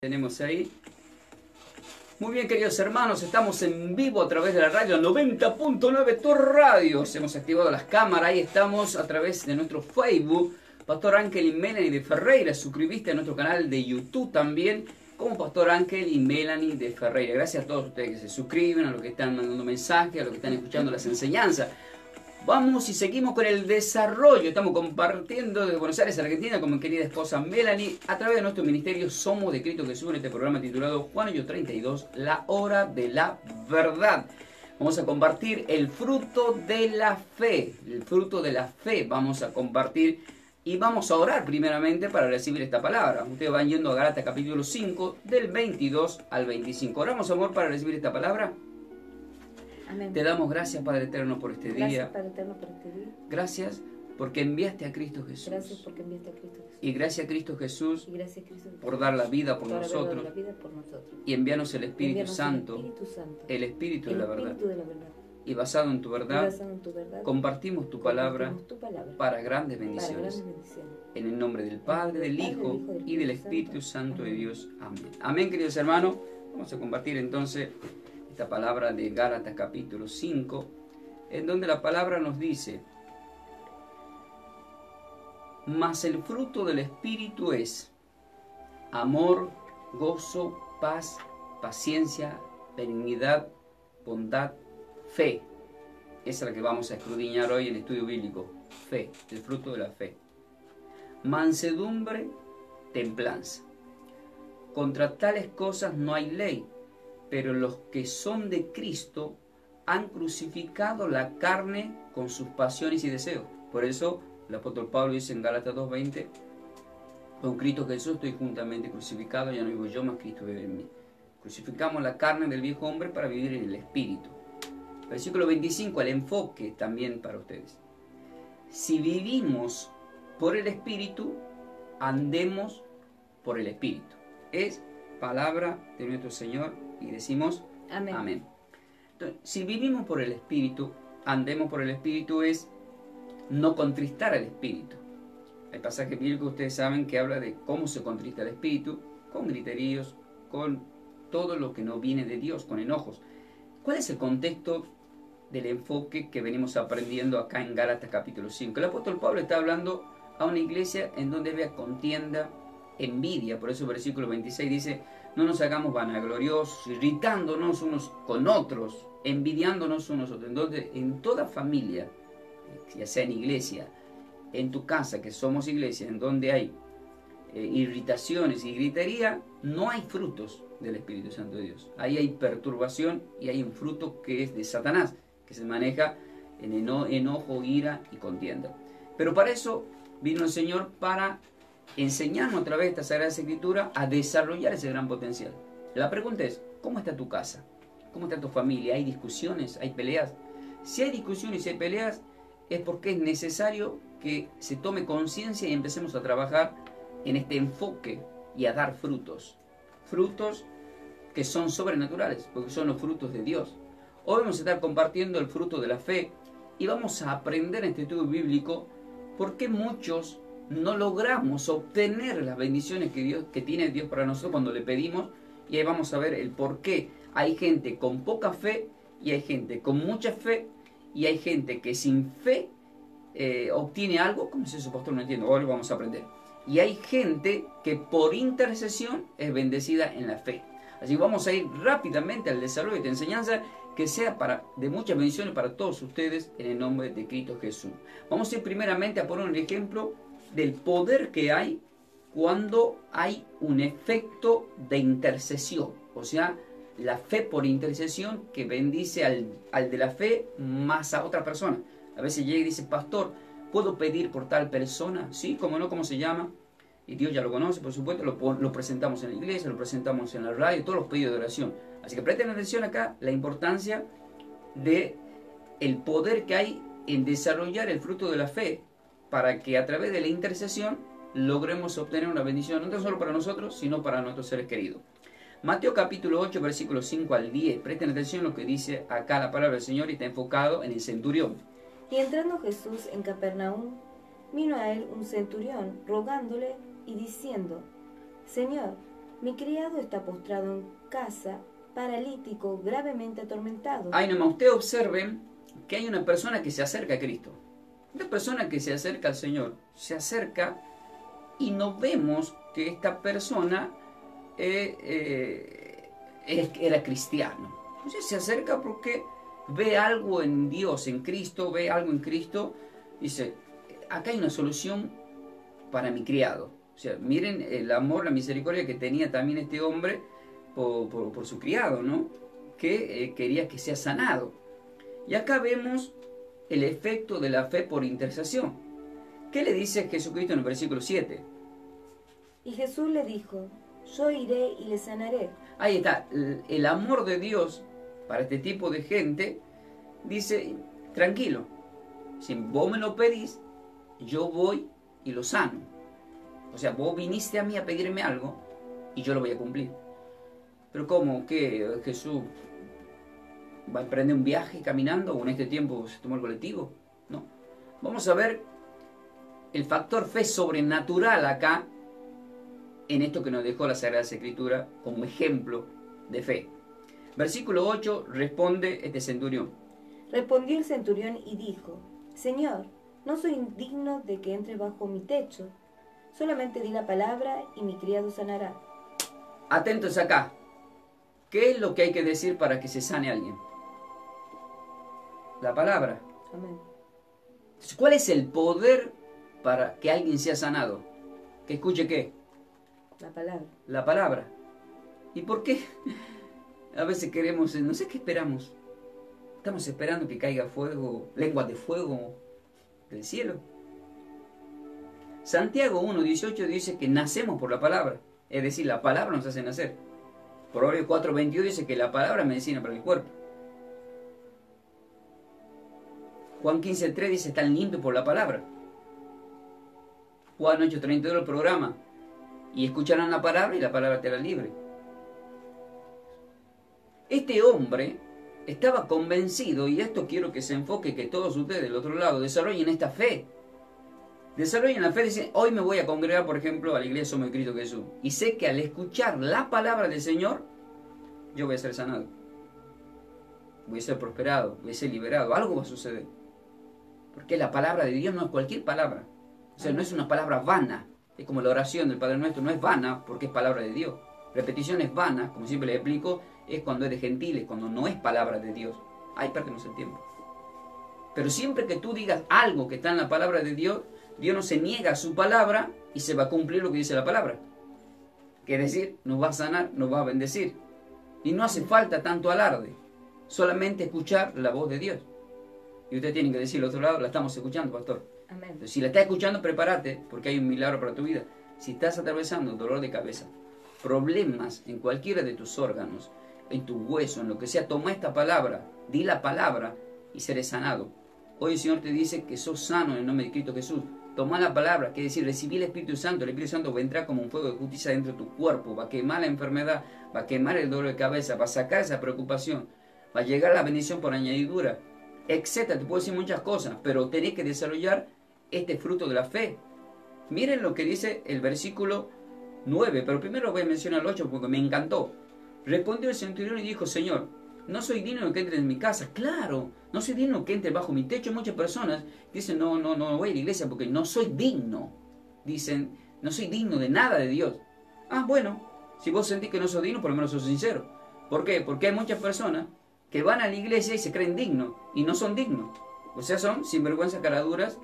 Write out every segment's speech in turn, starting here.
Tenemos ahí. Muy bien, queridos hermanos, estamos en vivo a través de la radio 90.9 Tu Radio. Hemos activado las cámaras, ahí estamos a través de nuestro Facebook, Pastor Ángel y Melanie de Ferreira. Suscribiste a nuestro canal de YouTube también, como Pastor Ángel y Melanie de Ferreira. Gracias a todos ustedes que se suscriben, a los que están mandando mensajes, a los que están escuchando las enseñanzas. Vamos y seguimos con el desarrollo. Estamos compartiendo desde Buenos Aires, Argentina, con mi querida esposa Melanie, a través de nuestro ministerio Somos de Cristo Jesús, en este programa titulado Juan 8:32, la hora de la verdad. Vamos a compartir el fruto de la fe. El fruto de la fe vamos a compartir y vamos a orar primeramente para recibir esta palabra. Ustedes van yendo a Gálatas capítulo 5, del 22 al 25. Oramos, amor, para recibir esta palabra. Amén. Te damos gracias, Padre Eterno, por este día. Gracias, Padre Eterno, por este día. Gracias porque enviaste a Cristo Jesús. Gracias porque enviaste a Cristo Jesús. Y gracias a Cristo Jesús Y gracias a Cristo Jesús por dar la vida por por haber nosotros. dado la vida por nosotros. Y enviarnos el Espíritu Envíanos Santo, el Espíritu Santo, el Espíritu de la verdad. Espíritu de la verdad. Y basado en tu Y verdad, basado en tu verdad, compartimos tu palabra compartimos tu palabra para grandes para bendiciones. grandes bendiciones. En el nombre del Padre, del Hijo y del Espíritu Santo de Dios. Amén. Amén, queridos hermanos. Vamos a compartir entonces esta palabra de Gálatas capítulo 5, en donde la palabra nos dice: mas el fruto del Espíritu es amor, gozo, paz, paciencia, benignidad, bondad, fe. Esa es la que vamos a escudriñar hoy en el estudio bíblico. Fe, el fruto de la fe. Mansedumbre, templanza. Contra tales cosas no hay ley, pero los que son de Cristo han crucificado la carne con sus pasiones y deseos. Por eso el apóstol Pablo dice en Gálatas 2:20: con Cristo Jesús estoy juntamente crucificado, ya no vivo yo, mas Cristo vive en mí. Crucificamos la carne del viejo hombre para vivir en el Espíritu. Versículo 25, el enfoque también para ustedes. Si vivimos por el Espíritu, andemos por el Espíritu. Es palabra de nuestro Señor y decimos Amén. amén. Entonces, si vivimos por el Espíritu, andemos por el Espíritu, es no contristar al Espíritu. Hay pasajes bíblicos, ustedes saben, que habla de cómo se contrista el Espíritu, con griteríos, con todo lo que no viene de Dios, con enojos. ¿Cuál es el contexto del enfoque que venimos aprendiendo acá en Gálatas capítulo 5? El apóstol Pablo está hablando a una iglesia en donde había contienda, envidia. Por eso el versículo 26 dice: no nos hagamos vanagloriosos, irritándonos unos con otros, envidiándonos unos a otros. Entonces, en toda familia, ya sea en iglesia, en tu casa, que somos iglesia, en donde hay irritaciones y gritería, no hay frutos del Espíritu Santo de Dios. Ahí hay perturbación y hay un fruto que es de Satanás, que se maneja en enojo, ira y contienda. Pero para eso vino el Señor, para enseñarnos a través de esta Sagrada Escritura a desarrollar ese gran potencial. La pregunta es: ¿cómo está tu casa? ¿Cómo está tu familia? ¿Hay discusiones? ¿Hay peleas? Si hay discusiones y hay peleas, es porque es necesario que se tome conciencia y empecemos a trabajar en este enfoque y a dar frutos. Frutos que son sobrenaturales, porque son los frutos de Dios. Hoy vamos a estar compartiendo el fruto de la fe y vamos a aprender en este estudio bíblico por qué muchos no logramos obtener las bendiciones que tiene Dios para nosotros cuando le pedimos. Y ahí vamos a ver el por qué hay gente con poca fe y hay gente con mucha fe, y hay gente que sin fe obtiene algo. ¿Cómo es eso, pastor? No entiendo. Ahora lo vamos a aprender. Y hay gente que por intercesión es bendecida en la fe. Así que vamos a ir rápidamente al desarrollo de esta enseñanza, que sea de muchas bendiciones para todos ustedes, en el nombre de Cristo Jesús. Vamos a ir primeramente a poner un ejemplo del poder que hay cuando hay un efecto de intercesión. O sea, la fe por intercesión que bendice al de la fe más a otra persona. A veces llega y dice: pastor, ¿puedo pedir por tal persona? Sí, cómo no, ¿cómo se llama? Y Dios ya lo conoce, por supuesto, lo presentamos en la iglesia, lo presentamos en la radio, todos los pedidos de oración. Así que presten atención acá, la importancia de el poder que hay en desarrollar el fruto de la fe, para que a través de la intercesión logremos obtener una bendición, no solo para nosotros, sino para nuestros seres queridos. Mateo capítulo 8, versículos 5 al 10. Presten atención a lo que dice acá la palabra del Señor, y está enfocado en el centurión. Y entrando Jesús en Capernaum, vino a él un centurión rogándole y diciendo: Señor, mi criado está postrado en casa, paralítico, gravemente atormentado. Ahí nomás, ustedes observen que hay una persona que se acerca a Cristo. Una persona que se acerca al Señor, se acerca y no vemos que esta persona era cristiano. Entonces se acerca porque ve algo en Dios, en Cristo, ve algo en Cristo, dice, acá hay una solución para mi criado. O sea, miren el amor, la misericordia que tenía también este hombre por su criado, ¿no? Que quería que sea sanado. Y acá vemos el efecto de la fe por intercesión. ¿Qué le dice Jesucristo en el versículo 7? Y Jesús le dijo, yo iré y le sanaré. Ahí está, el amor de Dios para este tipo de gente, dice, tranquilo, si vos me lo pedís, yo voy y lo sano. O sea, vos viniste a mí a pedirme algo y yo lo voy a cumplir. Pero ¿cómo? ¿Qué? ¿Jesús va a emprender un viaje caminando o en este tiempo se tomó el colectivo? No. Vamos a ver el factor fe sobrenatural acá en esto que nos dejó la Sagrada Escritura como ejemplo de fe. Versículo 8 responde este centurión. Respondió el centurión y dijo, Señor, no soy digno de que entre bajo mi techo. Solamente di la palabra y mi criado sanará. Atentos acá. ¿Qué es lo que hay que decir para que se sane alguien? La palabra. Amén. Entonces, ¿cuál es el poder para que alguien sea sanado? ¿Que escuche qué? La palabra. La palabra. ¿Y por qué? A veces queremos, no sé qué esperamos. Estamos esperando que caiga fuego, lenguas de fuego del cielo. Santiago 1:18 dice que nacemos por la palabra. Es decir, la palabra nos hace nacer. Proverbios 4:22 dice que la palabra es medicina para el cuerpo. Juan 15:3 dice están limpios por la palabra. Juan 8:32 el programa. Y escucharán la palabra y la palabra te hará libre. Este hombre estaba convencido, y esto quiero que se enfoque, que todos ustedes del otro lado desarrollen esta fe. Desarrollen la fe, dicen, hoy me voy a congregar, por ejemplo, a la iglesia Somos de Cristo Jesús. Y sé que al escuchar la palabra del Señor, yo voy a ser sanado. Voy a ser prosperado, voy a ser liberado, algo va a suceder. Porque la palabra de Dios no es cualquier palabra. O sea, no es una palabra vana. Es como la oración del Padre Nuestro, no es vana porque es palabra de Dios. Repeticiones vanas, como siempre les explico, es cuando es de gentiles, cuando no es palabra de Dios. Ahí perdemos el tiempo. Pero siempre que tú digas algo que está en la palabra de Dios, Dios no se niega a su palabra y se va a cumplir lo que dice la palabra. Que es decir, nos va a sanar, nos va a bendecir. Y no hace falta tanto alarde, solamente escuchar la voz de Dios. Y usted tiene que decir al otro lado, la estamos escuchando, pastor. Amén. Entonces, si la estás escuchando, prepárate, porque hay un milagro para tu vida. Si estás atravesando dolor de cabeza, problemas en cualquiera de tus órganos, en tu hueso, en lo que sea, toma esta palabra, di la palabra y serás sanado. Hoy el Señor te dice que sos sano en el nombre de Cristo Jesús. Toma la palabra, que es decir, recibí el Espíritu Santo. El Espíritu Santo va a entrar como un fuego de justicia dentro de tu cuerpo, va a quemar la enfermedad, va a quemar el dolor de cabeza, va a sacar esa preocupación, va a llegar la bendición por añadidura, etcétera. Te puedo decir muchas cosas, pero tenés que desarrollar este fruto de la fe. Miren lo que dice el versículo 9, pero primero voy a mencionar el 8 porque me encantó. Respondió el centurión y dijo, Señor, no soy digno de que entres en mi casa. Claro, no soy digno que entres bajo mi techo. Muchas personas dicen, no voy a la iglesia porque no soy digno. Dicen, no soy digno de nada de Dios. Ah, bueno, si vos sentís que no sos digno, por lo menos sos sincero. ¿Por qué? Porque hay muchas personas que van a la iglesia y se creen dignos y no son dignos. O sea, son sinvergüenza, caraduras,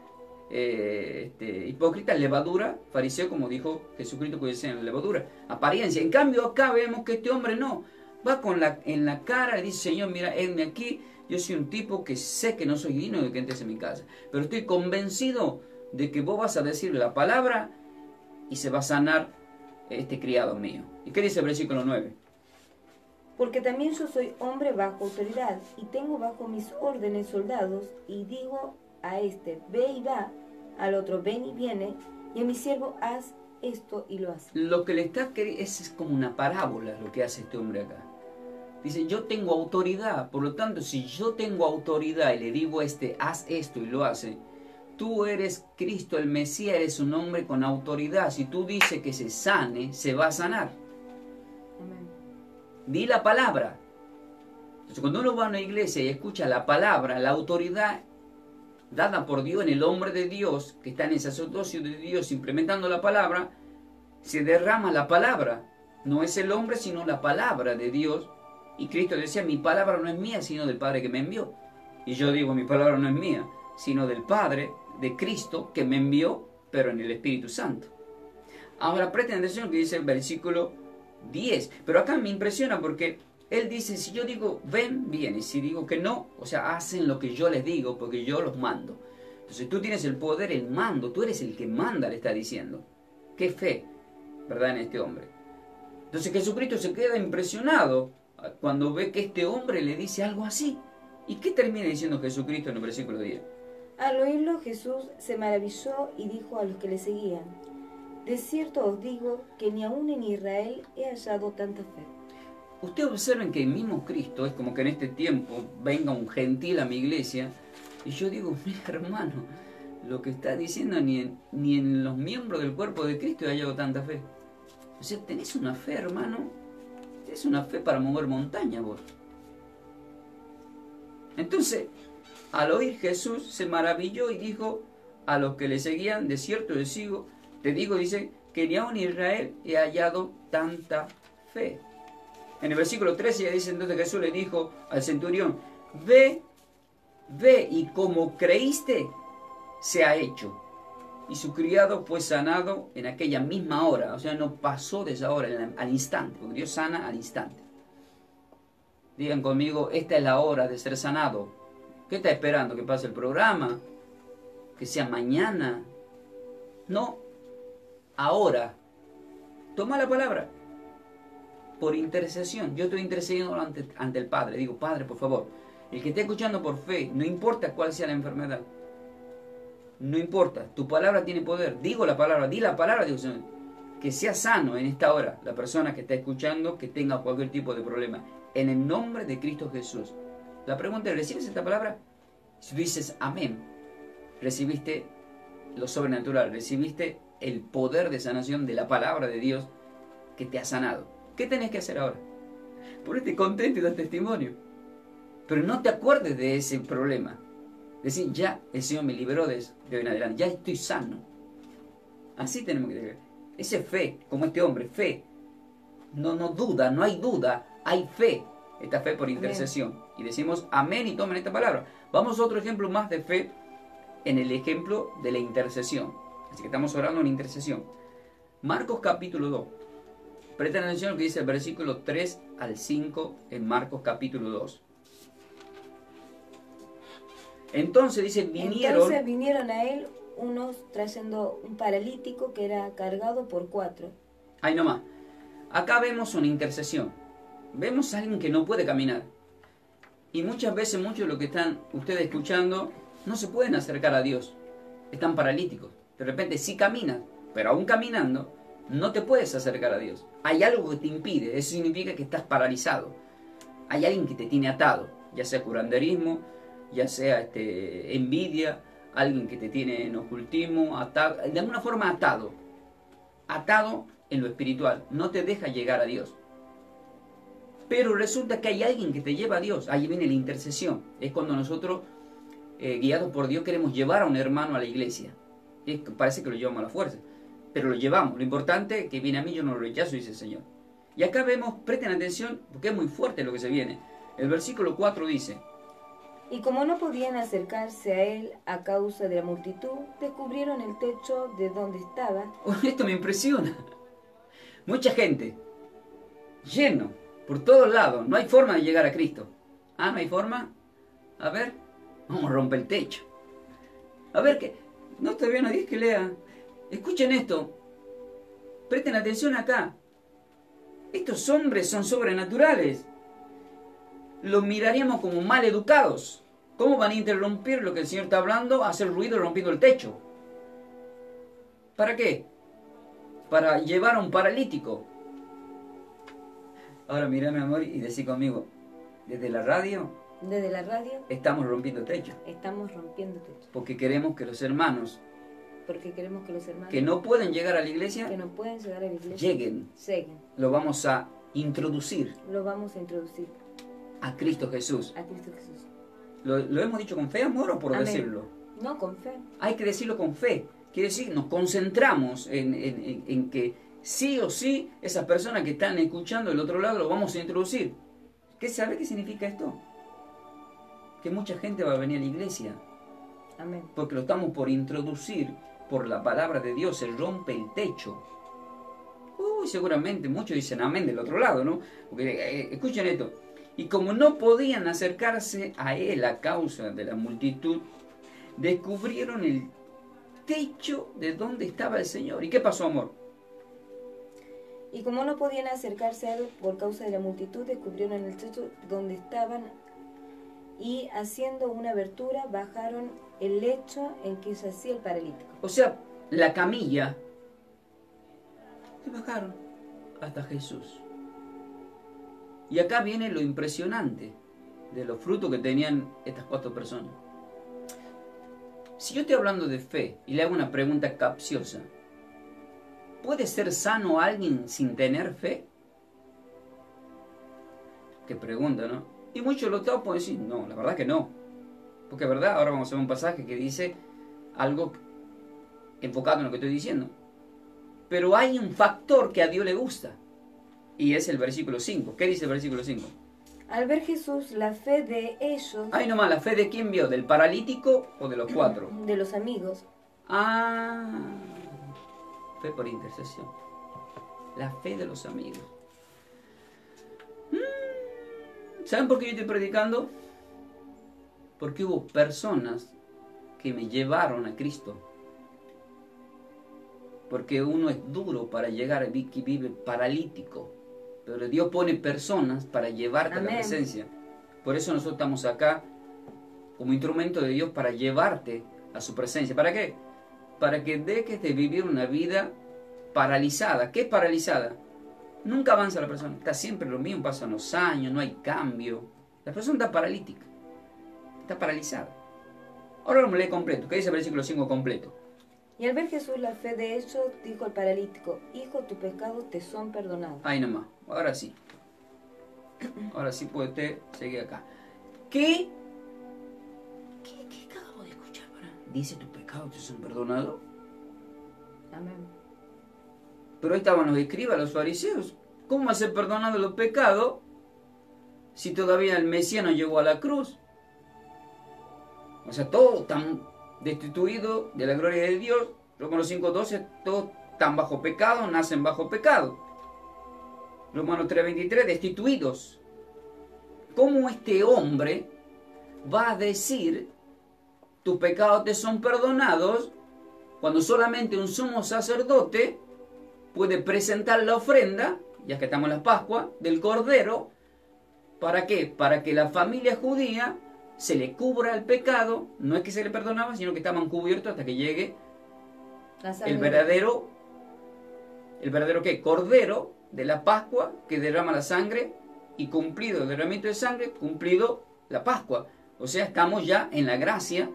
hipócritas, levadura, fariseo, como dijo Jesucristo que dice en levadura, apariencia. En cambio acá vemos que este hombre no, va en la cara y dice, Señor, mira, henme aquí, yo soy un tipo que sé que no soy digno de que entres en mi casa, pero estoy convencido de que vos vas a decir la palabra y se va a sanar este criado mío. ¿Y qué dice el versículo 9? Porque también yo soy hombre bajo autoridad y tengo bajo mis órdenes soldados y digo a este, ve y va, al otro, ven y viene, y a mi siervo, haz esto y lo hace. Lo que le está queriendo es como una parábola lo que hace este hombre acá. Dice, yo tengo autoridad, por lo tanto, si yo tengo autoridad y le digo a este, haz esto y lo hace, tú eres Cristo, el Mesías, eres un hombre con autoridad. Si tú dices que se sane, se va a sanar. di la palabra. Entonces cuando uno va a una iglesia y escucha la palabra, la autoridad dada por Dios en el hombre de Dios, que está en el sacerdocio de Dios implementando la palabra, se derrama la palabra. No es el hombre, sino la palabra de Dios. Y Cristo decía, mi palabra no es mía, sino del Padre que me envió. Y yo digo, mi palabra no es mía, sino del Padre, de Cristo, que me envió, pero en el Espíritu Santo. Ahora presten atención que dice el versículo 10. Pero acá me impresiona porque él dice, si yo digo, ven, viene. Si digo que no, o sea, hacen lo que yo les digo, porque yo los mando. Entonces tú tienes el poder, el mando, tú eres el que manda, le está diciendo. Qué fe, ¿verdad?, en este hombre. Entonces Jesucristo se queda impresionado cuando ve que este hombre le dice algo así. ¿Y qué termina diciendo Jesucristo en el versículo 10? Al oírlo Jesús se maravilló y dijo a los que le seguían, de cierto os digo que ni aun en Israel he hallado tanta fe. Ustedes observen que el mismo Cristo es como que en este tiempo venga un gentil a mi iglesia y yo digo, mira hermano, lo que está diciendo ni en los miembros del cuerpo de Cristo he hallado tanta fe. O sea, tenés una fe, hermano, tenés una fe para mover montaña vos. Entonces, al oír Jesús se maravilló y dijo a los que le seguían, de cierto te digo, dice, que ni aun en Israel he hallado tanta fe. En el versículo 13 ya dice, entonces Jesús le dijo al centurión, ve y como creíste, se ha hecho. Y su criado fue sanado en aquella misma hora, o sea, no pasó de esa hora, al instante, porque Dios sana al instante. Digan conmigo, esta es la hora de ser sanado. ¿Qué está esperando? ¿Que pase el programa? ¿Que sea mañana? No, ahora. Toma la palabra. Por intercesión. Yo estoy intercediendo ante el Padre. Digo, Padre, por favor, el que esté escuchando por fe, no importa cuál sea la enfermedad. No importa, tu palabra tiene poder. Digo la palabra, di la palabra, digo, Señor, que sea sano en esta hora la persona que está escuchando, que tenga cualquier tipo de problema. En el nombre de Cristo Jesús. La pregunta es, ¿recibes esta palabra? Si tú dices amén, recibiste lo sobrenatural, recibiste el poder de sanación de la palabra de Dios que te ha sanado. ¿Qué tenés que hacer ahora? Ponete contento y da testimonio. Pero no te acuerdes de ese problema. Decir, ya el Señor me liberó de eso, de hoy en adelante, ya estoy sano. Así tenemos que tener. Esa fe, como este hombre, fe. No duda, no hay duda, hay fe. Esta fe por intercesión. Amén. Y decimos amén y tomen esta palabra. Vamos a otro ejemplo más de fe en el ejemplo de la intercesión. Así que estamos orando en intercesión. Marcos capítulo 2. Presten atención a lo que dice el versículo 3 al 5 en Marcos capítulo 2. Entonces dice, vinieron a él unos trayendo un paralítico que era cargado por 4. Ahí nomás. Acá vemos una intercesión. Vemos a alguien que no puede caminar. Y muchas veces, muchos de los que están ustedes escuchando, no se pueden acercar a Dios. Están paralíticos. De repente sí caminan, pero aún caminando, no te puedes acercar a Dios. Hay algo que te impide. Eso significa que estás paralizado. Hay alguien que te tiene atado. Ya sea curanderismo, ya sea envidia, alguien que te tiene en ocultismo, atado, de alguna forma atado. Atado en lo espiritual. No te deja llegar a Dios. Pero resulta que hay alguien que te lleva a Dios. Ahí viene la intercesión. Es cuando nosotros, guiados por Dios, queremos llevar a un hermano a la iglesia. Parece que lo llevamos a la fuerza. Pero lo llevamos. Lo importante es que viene a mí, yo no lo rechazo, dice el Señor. Y acá vemos, presten atención, porque es muy fuerte lo que se viene. El versículo 4 dice, y como no podían acercarse a él a causa de la multitud, descubrieron el techo de donde estaba. Esto me impresiona. Mucha gente, lleno, por todos lados. No hay forma de llegar a Cristo. ¿No hay forma? A ver, vamos a romper el techo. A ver, que no todavía no dice que lea. Escuchen esto. Presten atención acá. Estos hombres son sobrenaturales. Los miraríamos como mal educados. ¿Cómo van a interrumpir lo que el Señor está hablando? Hacer ruido rompiendo el techo. ¿Para qué? Para llevar a un paralítico. Ahora mira, mi amor, y decí conmigo, desde la radio estamos rompiendo techo. Estamos rompiendo techo. Porque queremos que los hermanos que no pueden llegar a la iglesia, lleguen. Lo vamos a introducir Lo vamos a introducir a Cristo Jesús. a Cristo Jesús. ¿Lo hemos dicho con fe, amor, o por Amén. decirlo? No, con fe. Hay que decirlo con fe. Quiere decir, nos concentramos en que sí o sí esas personas que están escuchando del otro lado lo vamos a introducir. ¿Sabe qué significa esto? Que mucha gente va a venir a la iglesia. Amén. Porque lo estamos por introducir por la palabra de Dios, se rompe el techo. Seguramente muchos dicen amén del otro lado, ¿no? Porque escuchen esto. Y como no podían acercarse a él a causa de la multitud, descubrieron el techo de donde estaba el Señor. ¿Y qué pasó, amor? Y como no podían acercarse a él por causa de la multitud, descubrieron el techo donde estaban y haciendo una abertura bajaron el lecho en que yacía el paralítico. O sea, la camilla, se bajaron hasta Jesús. Y acá viene lo impresionante de los frutos que tenían estas 4 personas. Si yo estoy hablando de fe y le hago una pregunta capciosa, ¿puede ser sano alguien sin tener fe? Qué pregunta, ¿no? Y muchos lo pueden decir, no, la verdad que no. Porque es verdad, ahora vamos a ver un pasaje que dice algo enfocado en lo que estoy diciendo. Pero hay un factor que a Dios le gusta. Y es el versículo 5. ¿Qué dice el versículo 5? Al ver Jesús la fe de ellos... Ay, nomás, ¿la fe de quién vio? ¿Del paralítico o de los 4? De los amigos. Ah, fe por intercesión. La fe de los amigos. ¿Saben por qué yo estoy predicando? Porque hubo personas que me llevaron a Cristo. Porque uno es duro para llegar a que vive paralítico. Pero Dios pone personas para llevarte a la presencia. Por eso nosotros estamos acá como instrumento de Dios para llevarte a su presencia. ¿Para qué? Para que dejes de vivir una vida paralizada. ¿Qué es paralizada? Nunca avanza la persona. Está siempre lo mismo, pasan los años, no hay cambio. La persona está paralítica. Está paralizada. Ahora lo leí completo. ¿Qué dice el versículo 5 completo? Y al ver Jesús la fe de ellos, dijo al paralítico, hijo, tus pecados te son perdonados. Ahí nomás, ahora sí. Ahora sí puede usted seguir acá. ¿Qué acabo de escuchar? ¿Dice tus pecados te son perdonados? Amén. Pero ahí estaban los escribas, los fariseos. ¿Cómo va a ser perdonado los pecados si todavía el Mesías no llegó a la cruz? O sea, todos están destituidos de la gloria de Dios. Romanos 5:12, todos están bajo pecado, nacen bajo pecado. Romanos 3:23, destituidos. ¿Cómo este hombre va a decir tus pecados te son perdonados cuando solamente un sumo sacerdote puede presentar la ofrenda, ya que estamos en la Pascua, del Cordero? ¿Para qué? Para que la familia judía se le cubra el pecado. No es que se le perdonaba, sino que estaban cubiertos hasta que llegue el verdadero ¿qué? Cordero de la Pascua, que derrama la sangre, y cumplido el derramamiento de sangre, cumplido la Pascua. O sea, estamos ya en la gracia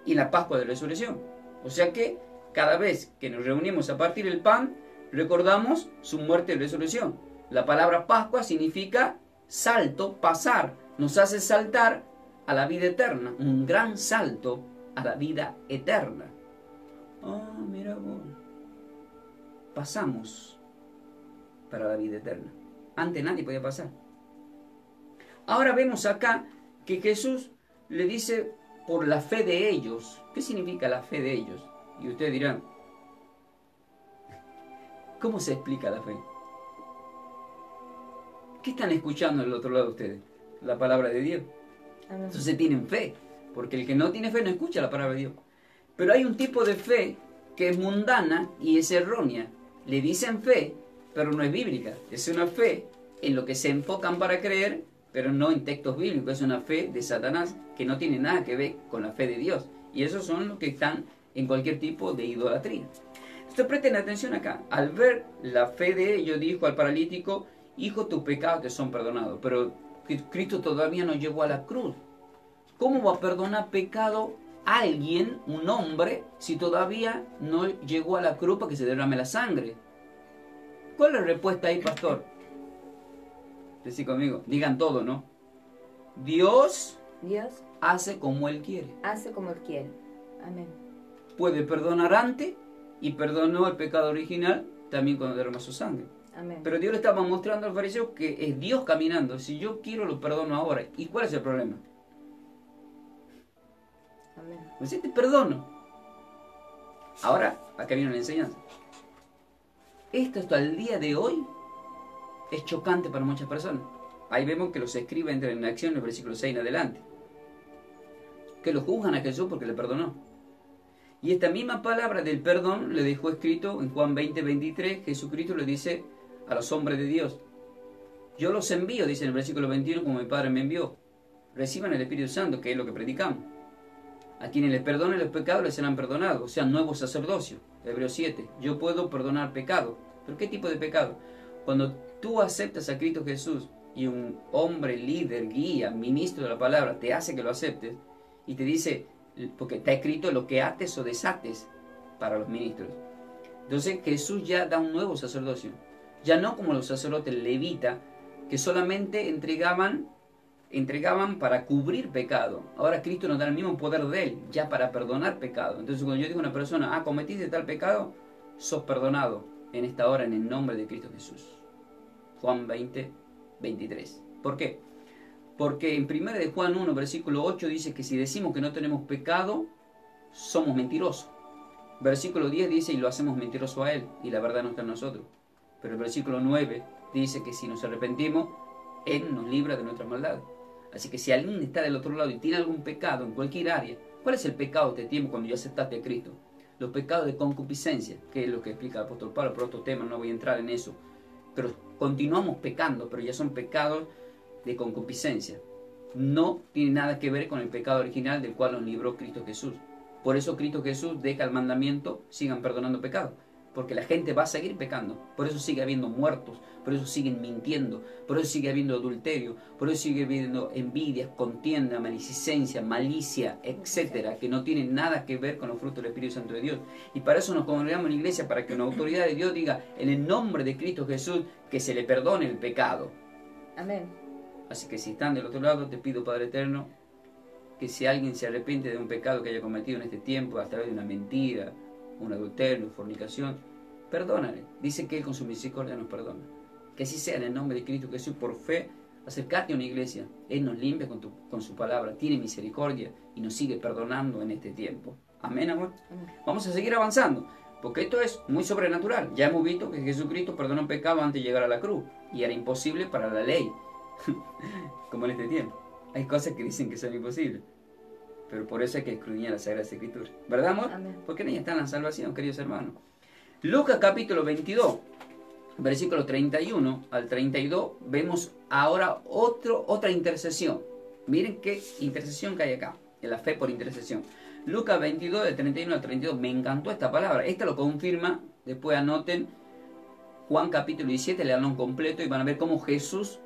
y la Pascua de resurrección. O sea que cada vez que nos reunimos a partir del pan, recordamos su muerte y resurrección. La palabra Pascua significa salto, pasar. Nos hace saltar a la vida eterna. Un gran salto a la vida eterna. Ah, mira vos. Pasamos para la vida eterna. Antes nadie podía pasar. Ahora vemos acá que Jesús le dice por la fe de ellos. ¿Qué significa la fe de ellos? Y ustedes dirán, ¿cómo se explica la fe? ¿Qué están escuchando del otro lado ustedes? La palabra de Dios. Entonces tienen fe, porque el que no tiene fe no escucha la palabra de Dios. Pero hay un tipo de fe que es mundana y es errónea. Le dicen fe, pero no es bíblica. Es una fe en lo que se enfocan para creer, pero no en textos bíblicos. Es una fe de Satanás que no tiene nada que ver con la fe de Dios. Y esos son los que están en cualquier tipo de idolatría. Entonces presten atención acá. Al ver la fe de ellos, dijo al paralítico, hijo, tus pecados te son perdonados. Pero Cristo todavía no llegó a la cruz. ¿Cómo va a perdonar pecado a alguien, un hombre, si todavía no llegó a la cruz para que se derrame la sangre? ¿Cuál es la respuesta ahí, pastor? Decí conmigo, digan todo, ¿no? Dios Dios hace como Él quiere. hace como Él quiere. Amén. Puede perdonar antes y perdonó el pecado original también cuando derramó su sangre. Amén. Pero Dios le estaba mostrando al fariseo que es Dios caminando. Si yo quiero, lo perdono ahora. ¿Y cuál es el problema? Amén. Pues te perdono. Ahora, acá viene la enseñanza. Esto hasta el día de hoy es chocante para muchas personas. Ahí vemos que los escribas entran en acción en el versículo 6 en adelante. Que lo juzgan a Jesús porque le perdonó. Y esta misma palabra del perdón le dejó escrito en Juan 20:23. Jesucristo le dice a los hombres de Dios: yo los envío, dice en el versículo 21, como mi Padre me envió. Reciban el Espíritu Santo, que es lo que predicamos. A quienes les perdonen los pecados les serán perdonados, o sea, nuevo sacerdocio. Hebreos 7. Yo puedo perdonar pecado. ¿Pero qué tipo de pecado? Cuando tú aceptas a Cristo Jesús y un hombre, líder, guía, ministro de la palabra te hace que lo aceptes y te dice, porque está escrito lo que ates o desates para los ministros. Entonces Jesús ya da un nuevo sacerdocio. Ya no como los sacerdotes levitas que solamente entregaban para cubrir pecado. Ahora Cristo nos da el mismo poder de Él, ya para perdonar pecado. Entonces cuando yo digo a una persona, cometiste tal pecado, sos perdonado en esta hora en el nombre de Cristo Jesús. Juan 20:23. ¿Por qué? Porque en 1 de Juan 1, versículo 8 dice que si decimos que no tenemos pecado, somos mentirosos. Versículo 10 dice, y lo hacemos mentiroso a Él, y la verdad no está en nosotros. Pero el versículo 9 dice que si nos arrepentimos, Él nos libra de nuestras maldades. Así que si alguien está del otro lado y tiene algún pecado en cualquier área, ¿cuál es el pecado de este tiempo cuando ya aceptaste a Cristo? Los pecados de concupiscencia, que es lo que explica el apóstol Pablo, por otro tema, no voy a entrar en eso. Pero continuamos pecando, pero ya son pecados de concupiscencia. No tiene nada que ver con el pecado original del cual nos libró Cristo Jesús. Por eso Cristo Jesús deja el mandamiento, sigan perdonando pecados. Porque la gente va a seguir pecando. Por eso sigue habiendo muertos. Por eso siguen mintiendo. Por eso sigue habiendo adulterio. Por eso sigue habiendo envidias, contienda, maledicencia, malicia, etcétera, que no tienen nada que ver con los frutos del Espíritu Santo de Dios. Y para eso nos congregamos en la iglesia, para que una autoridad de Dios diga, en el nombre de Cristo Jesús, que se le perdone el pecado. Amén. Así que si están del otro lado, te pido, Padre Eterno, que si alguien se arrepiente de un pecado que haya cometido en este tiempo, a través de una mentira, un adulterio, una fornicación, perdónale. Dice que Él con su misericordia nos perdona. Que así sea en el nombre de Cristo Jesús, por fe, acércate a una iglesia. Él nos limpia con su palabra, tiene misericordia y nos sigue perdonando en este tiempo. Amén, amor. Amén. Vamos a seguir avanzando, porque esto es muy sobrenatural. Ya hemos visto que Jesucristo perdonó pecado antes de llegar a la cruz, y era imposible para la ley, como en este tiempo. Hay cosas que dicen que son imposibles. Pero por eso hay que escudriñar la Sagrada Escritura. ¿Verdad, amor? Amén. Porque en ella está la salvación, queridos hermanos. Lucas capítulo 22, versículo 31 al 32, vemos ahora otra intercesión. Miren qué intercesión que hay acá, de la fe por intercesión. Lucas 22, del 31 al 32, me encantó esta palabra. Esta lo confirma, después anoten, Juan capítulo 17, leanlo completo y van a ver cómo Jesús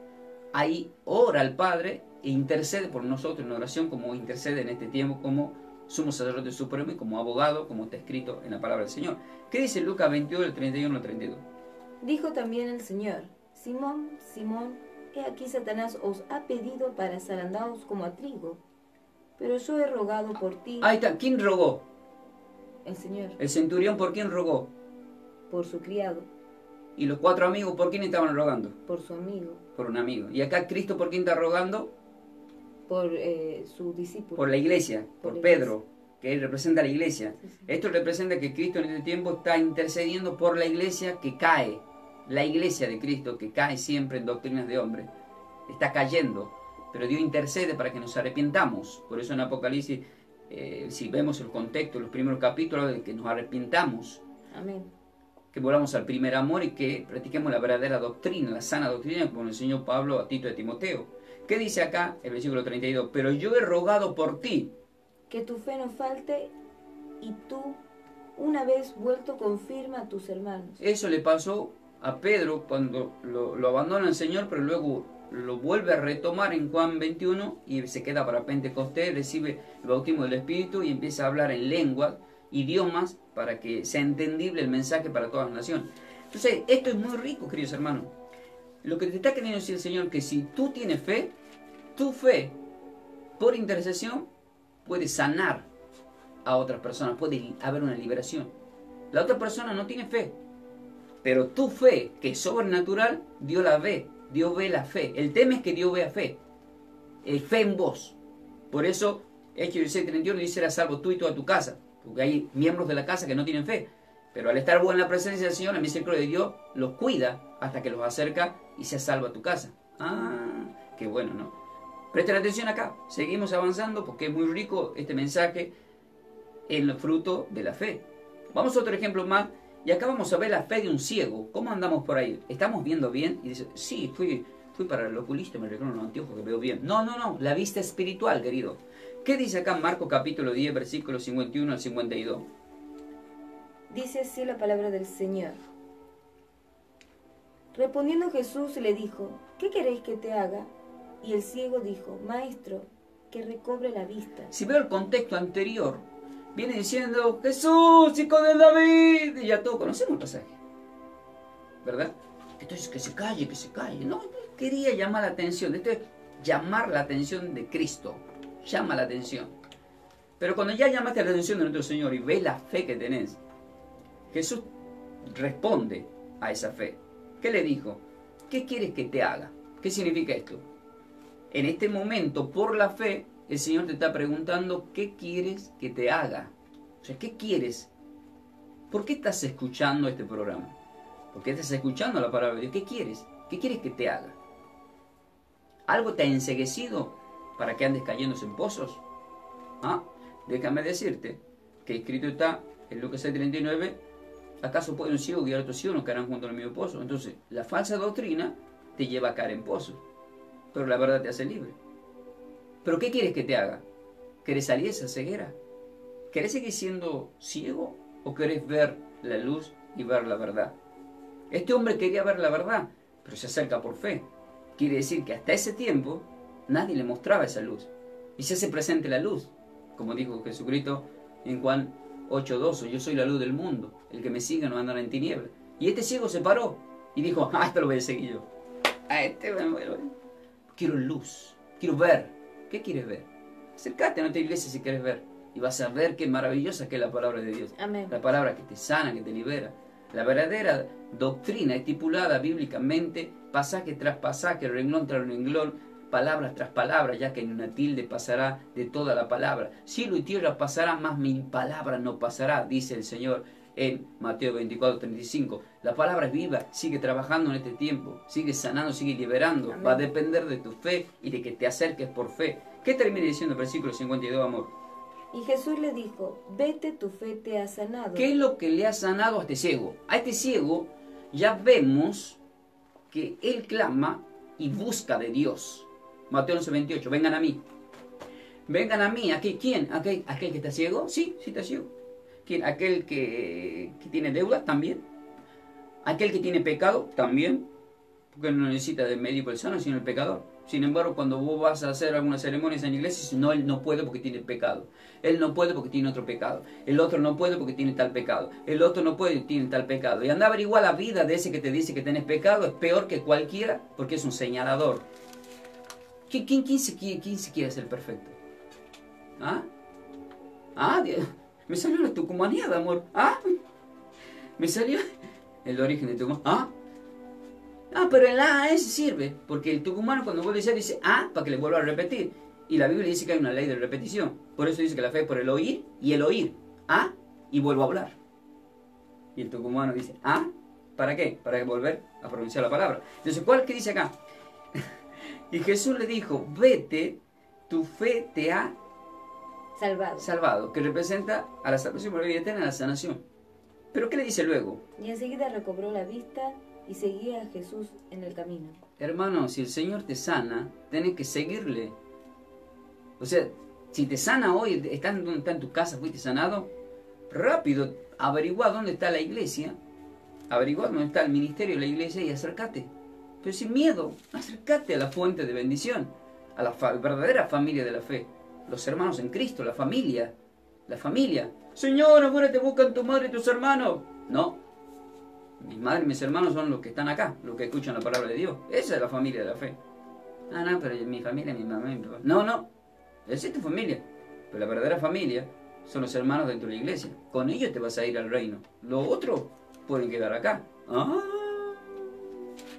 ahí ora al Padre e intercede por nosotros en oración, como intercede en este tiempo como sumo sacerdote supremo y como abogado, como está escrito en la palabra del Señor. ¿Qué dice Lucas 22, del 31 al 32? Dijo también el Señor, Simón, Simón, he aquí Satanás os ha pedido para zarandaos como a trigo, pero yo he rogado por ti. Ahí está, ¿quién rogó? El Señor, El centurión, ¿por quién rogó? por su criado, Y los 4 amigos, ¿por quién estaban rogando? por su amigo, Por un amigo. Y acá Cristo, ¿por quién está rogando? por su discípulo. Por la iglesia, por la Pedro, que él representa a la iglesia. Sí, sí. Esto representa que Cristo en este tiempo está intercediendo por la iglesia que cae. La iglesia de Cristo que cae siempre en doctrinas de hombres. Está cayendo. Pero Dios intercede para que nos arrepientamos. Por eso en Apocalipsis, si vemos el contexto, los primeros capítulos, de que nos arrepintamos. Amén. Que volvamos al primer amor y que practiquemos la verdadera doctrina, la sana doctrina, como nos enseñó Pablo a Tito de Timoteo. ¿Qué dice acá el versículo 32? Pero yo he rogado por ti. Que tu fe no falte y tú, una vez vuelto, confirma a tus hermanos. Eso le pasó a Pedro cuando lo abandona el Señor, pero luego lo vuelve a retomar en Juan 21 y se queda para Pentecostés, recibe el bautismo del Espíritu y empieza a hablar en lenguas, idiomas, para que sea entendible el mensaje para todas las naciones. Entonces, esto es muy rico, queridos hermanos. Lo que te está queriendo decir el Señor, que si tú tienes fe, tu fe, por intercesión, puede sanar a otras personas, puede haber una liberación. La otra persona no tiene fe, pero tu fe, que es sobrenatural, Dios la ve, Dios ve la fe. El tema es que Dios vea fe, fe en vos. Por eso, Hechos 16:31 dice, serás salvo tú y toda tu casa, porque hay miembros de la casa que no tienen fe. Pero al estar vos en la presencia del Señor, la misericordia de Dios los cuida hasta que los acerca y se salva tu casa. Ah, qué bueno, ¿no? Presten atención acá, seguimos avanzando porque es muy rico este mensaje en el fruto de la fe. Vamos a otro ejemplo más, y acá vamos a ver la fe de un ciego. ¿Cómo andamos por ahí? ¿Estamos viendo bien? Y dice, sí, fui para el oculista, me regalaron un anteojo que veo bien. No, la vista espiritual, querido. ¿Qué dice acá en Marcos capítulo 10, versículos 51 al 52? Dice así la palabra del Señor. Respondiendo Jesús le dijo, ¿qué queréis que te haga? Y el ciego dijo, Maestro, que recobre la vista. Si veo el contexto anterior, viene diciendo, Jesús, hijo de David, y ya todos conocemos el pasaje, ¿verdad? Entonces, que se calle, que se calle. No, quería llamar la atención. Esto es llamar la atención de Cristo. Llama la atención. Pero cuando ya llamaste la atención de nuestro Señor y ves la fe que tenés, Jesús responde a esa fe. ¿Qué le dijo? ¿Qué quieres que te haga? ¿Qué significa esto? En este momento, por la fe, el Señor te está preguntando, ¿qué quieres que te haga? O sea, ¿qué quieres? ¿Por qué estás escuchando este programa? ¿Por qué estás escuchando la palabra de Dios? ¿Qué quieres? ¿Qué quieres que te haga? ¿Algo te ha enceguecido para que andes cayéndose en pozos? ¿Ah? Déjame decirte que escrito está en Lucas 6:39, ¿acaso puede un ciego guiar a otro ciego? No caerán junto al mismo pozo. Entonces, la falsa doctrina te lleva a caer en pozos, pero la verdad te hace libre. ¿Pero qué quieres que te haga? ¿Querés salir de esa ceguera? ¿Querés seguir siendo ciego o querés ver la luz y ver la verdad? Este hombre quería ver la verdad, pero se acerca por fe. Quiere decir que hasta ese tiempo nadie le mostraba esa luz. Y se hace presente la luz, como dijo Jesucristo en Juan 8:12, yo soy la luz del mundo, el que me sigue no andará en tinieblas. Y este ciego se paró y dijo, esto lo voy a seguir yo. Quiero luz, quiero ver. ¿Qué quieres ver? Acércate a nuestra iglesia si quieres ver. Y vas a ver qué maravillosa que es la palabra de Dios. Amén. La palabra que te sana, que te libera. La verdadera doctrina estipulada bíblicamente, pasaje tras pasaje, renglón tras renglón, palabras tras palabras, ya que ni una tilde pasará de toda la palabra. Cielo y tierra pasará, más mi palabra no pasará, dice el Señor en Mateo 24:35. La palabra es viva, sigue trabajando en este tiempo, sigue sanando, sigue liberando. Amén. Va a depender de tu fe y de que te acerques por fe. ¿Qué termina diciendo el versículo 52, amor? Y Jesús le dijo, vete, tu fe te ha sanado. ¿Qué es lo que le ha sanado a este ciego? A este ciego ya vemos que él clama y busca de Dios. Mateo 11:28, vengan a mí. Vengan a mí. ¿Aquí quién? ¿Aquel que está ciego? Sí, sí está ciego. ¿Quién? ¿Aquel que tiene deuda? También. ¿Aquel que tiene pecado? También. Porque no necesita del médico el sano, sino el pecador. Sin embargo, cuando vos vas a hacer alguna ceremonia en la iglesia, no, él no puede porque tiene pecado. Él no puede porque tiene otro pecado. El otro no puede porque tiene tal pecado. El otro no puede porque tiene tal pecado. Y anda a averiguar la vida de ese que te dice que tenés pecado. Es peor que cualquiera porque es un señalador. ¿Quién se quiere ser perfecto? Dios. Me salió la tucumanía, amor. Me salió el origen de Tucumán. Pero el ese sirve, porque el tucumano cuando vuelve a decir dice para que le vuelva a repetir. Y la Biblia dice que hay una ley de repetición. Por eso dice que la fe es por el oír y el oír. Y vuelvo a hablar. Y el tucumano dice, ¿para qué? Para volver a pronunciar la palabra. Entonces, ¿cuál que dice acá? Y Jesús le dijo, vete, tu fe te ha salvado, que representa a la salvación por la vida eterna, a la sanación. Pero ¿qué le dice luego? Y enseguida recobró la vista y seguía a Jesús en el camino. Hermano, si el Señor te sana, tenés que seguirle. O sea, si te sana hoy, está en tu casa, fuiste sanado, rápido, averigua dónde está la iglesia, averigua dónde está el ministerio de la iglesia y acércate. Pero sin miedo, acércate a la fuente de bendición, a la verdadera familia de la fe, los hermanos en Cristo, la familia. La familia. Señor, afuera te buscan tu madre y tus hermanos. No, Mi madre y mis hermanos son los que están acá, los que escuchan la palabra de Dios. Esa es la familia de la fe. Ah, no, pero mi familia, mi mamá, mi papá. No, no, esa es tu familia. Pero la verdadera familia son los hermanos dentro de la iglesia. Con ellos te vas a ir al reino. Los otros pueden quedar acá. Ah,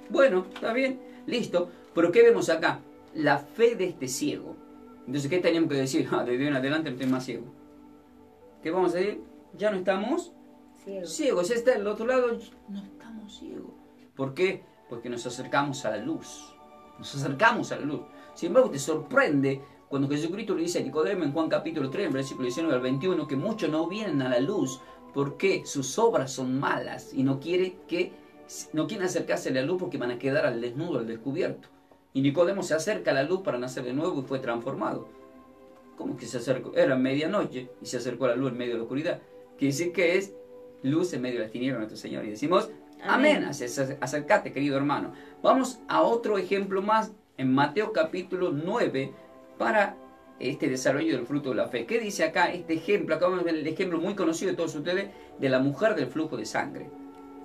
bueno, está bien, listo. Pero ¿qué vemos acá? La fe de este ciego. Entonces, ¿qué teníamos que decir? Ah, de hoy en adelante no estoy más ciego. ¿Qué vamos a decir? Ya no estamos ciegos. Está del otro lado, no estamos ciegos. ¿Por qué? Porque nos acercamos a la luz. Nos acercamos a la luz. Sin embargo, te sorprende cuando Jesucristo le dice a Nicodemo en Juan capítulo 3, versículo 19 al 21, que muchos no vienen a la luz porque sus obras son malas y no quieren acercarse a la luz porque van a quedar al desnudo, al descubierto. Y Nicodemo se acerca a la luz para nacer de nuevo y fue transformado. ¿Cómo que se acercó? Era medianoche y se acercó a la luz en medio de la oscuridad. Quiere decir que es luz en medio de las tinieblas, nuestro Señor. Y decimos, amén. Acércate, querido hermano. Vamos a otro ejemplo más en Mateo capítulo 9 para este desarrollo del fruto de la fe. ¿Qué dice acá este ejemplo? Acá vamos a ver el ejemplo muy conocido de todos ustedes de la mujer del flujo de sangre.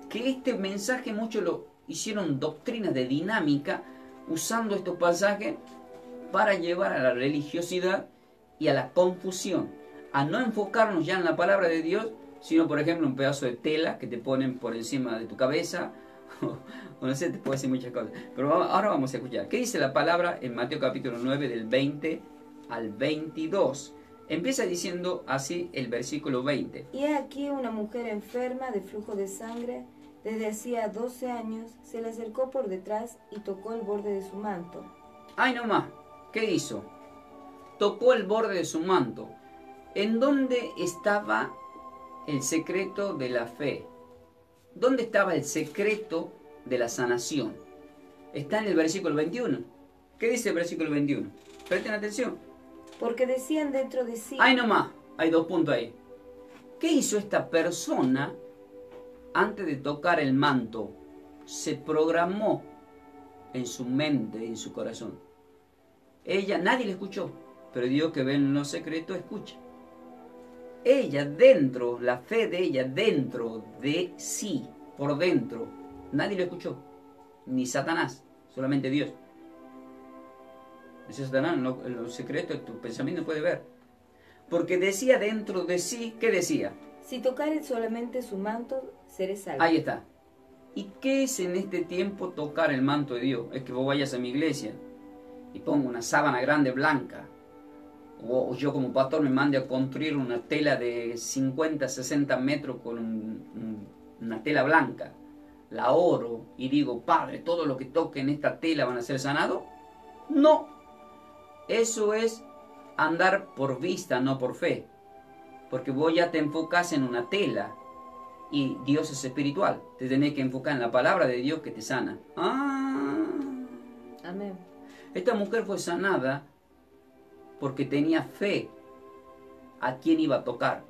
Que este mensaje muchos lo hicieron doctrinas de dinámica usando estos pasajes para llevar a la religiosidad y a la confusión, a no enfocarnos ya en la palabra de Dios, sino por ejemplo un pedazo de tela que te ponen por encima de tu cabeza, o no sé, te puede decir muchas cosas. Pero ahora vamos a escuchar. ¿Qué dice la palabra en Mateo capítulo 9 del 20 al 22? Empieza diciendo así el versículo 20. Y aquí una mujer enferma de flujo de sangre, desde hacía 12 años, se le acercó por detrás y tocó el borde de su manto. ¡Ay, no más! ¿Qué hizo? Tocó el borde de su manto. ¿En dónde estaba el secreto de la fe? ¿Dónde estaba el secreto de la sanación? Está en el versículo 21. ¿Qué dice el versículo 21? Presten atención. Porque decían dentro de sí... ¡Ay, no más! Hay 2 puntos ahí. ¿Qué hizo esta persona antes de tocar el manto? Se programó en su mente, en su corazón. Ella, nadie le escuchó, pero Dios que ve en lo secreto escucha. Ella dentro, la fe de ella dentro de sí, por dentro, nadie lo escuchó, ni Satanás, solamente Dios. Dice Satanás, en lo secreto tu pensamiento puede ver. Porque decía dentro de sí, ¿qué decía? Si tocares solamente su manto, seré salvo. Ahí está. ¿Y qué es en este tiempo tocar el manto de Dios? Es que vos vayas a mi iglesia y pongo una sábana grande blanca, o yo como pastor me mande a construir una tela de 50, 60 metros con una tela blanca, la oro y digo, Padre, todo lo que toque en esta tela van a ser sanados. No, eso es andar por vista, no por fe, porque vos ya te enfocas en una tela y Dios es espiritual, te tenés que enfocar en la palabra de Dios que te sana. Amén. Esta mujer fue sanada porque tenía fe a quién iba a tocar.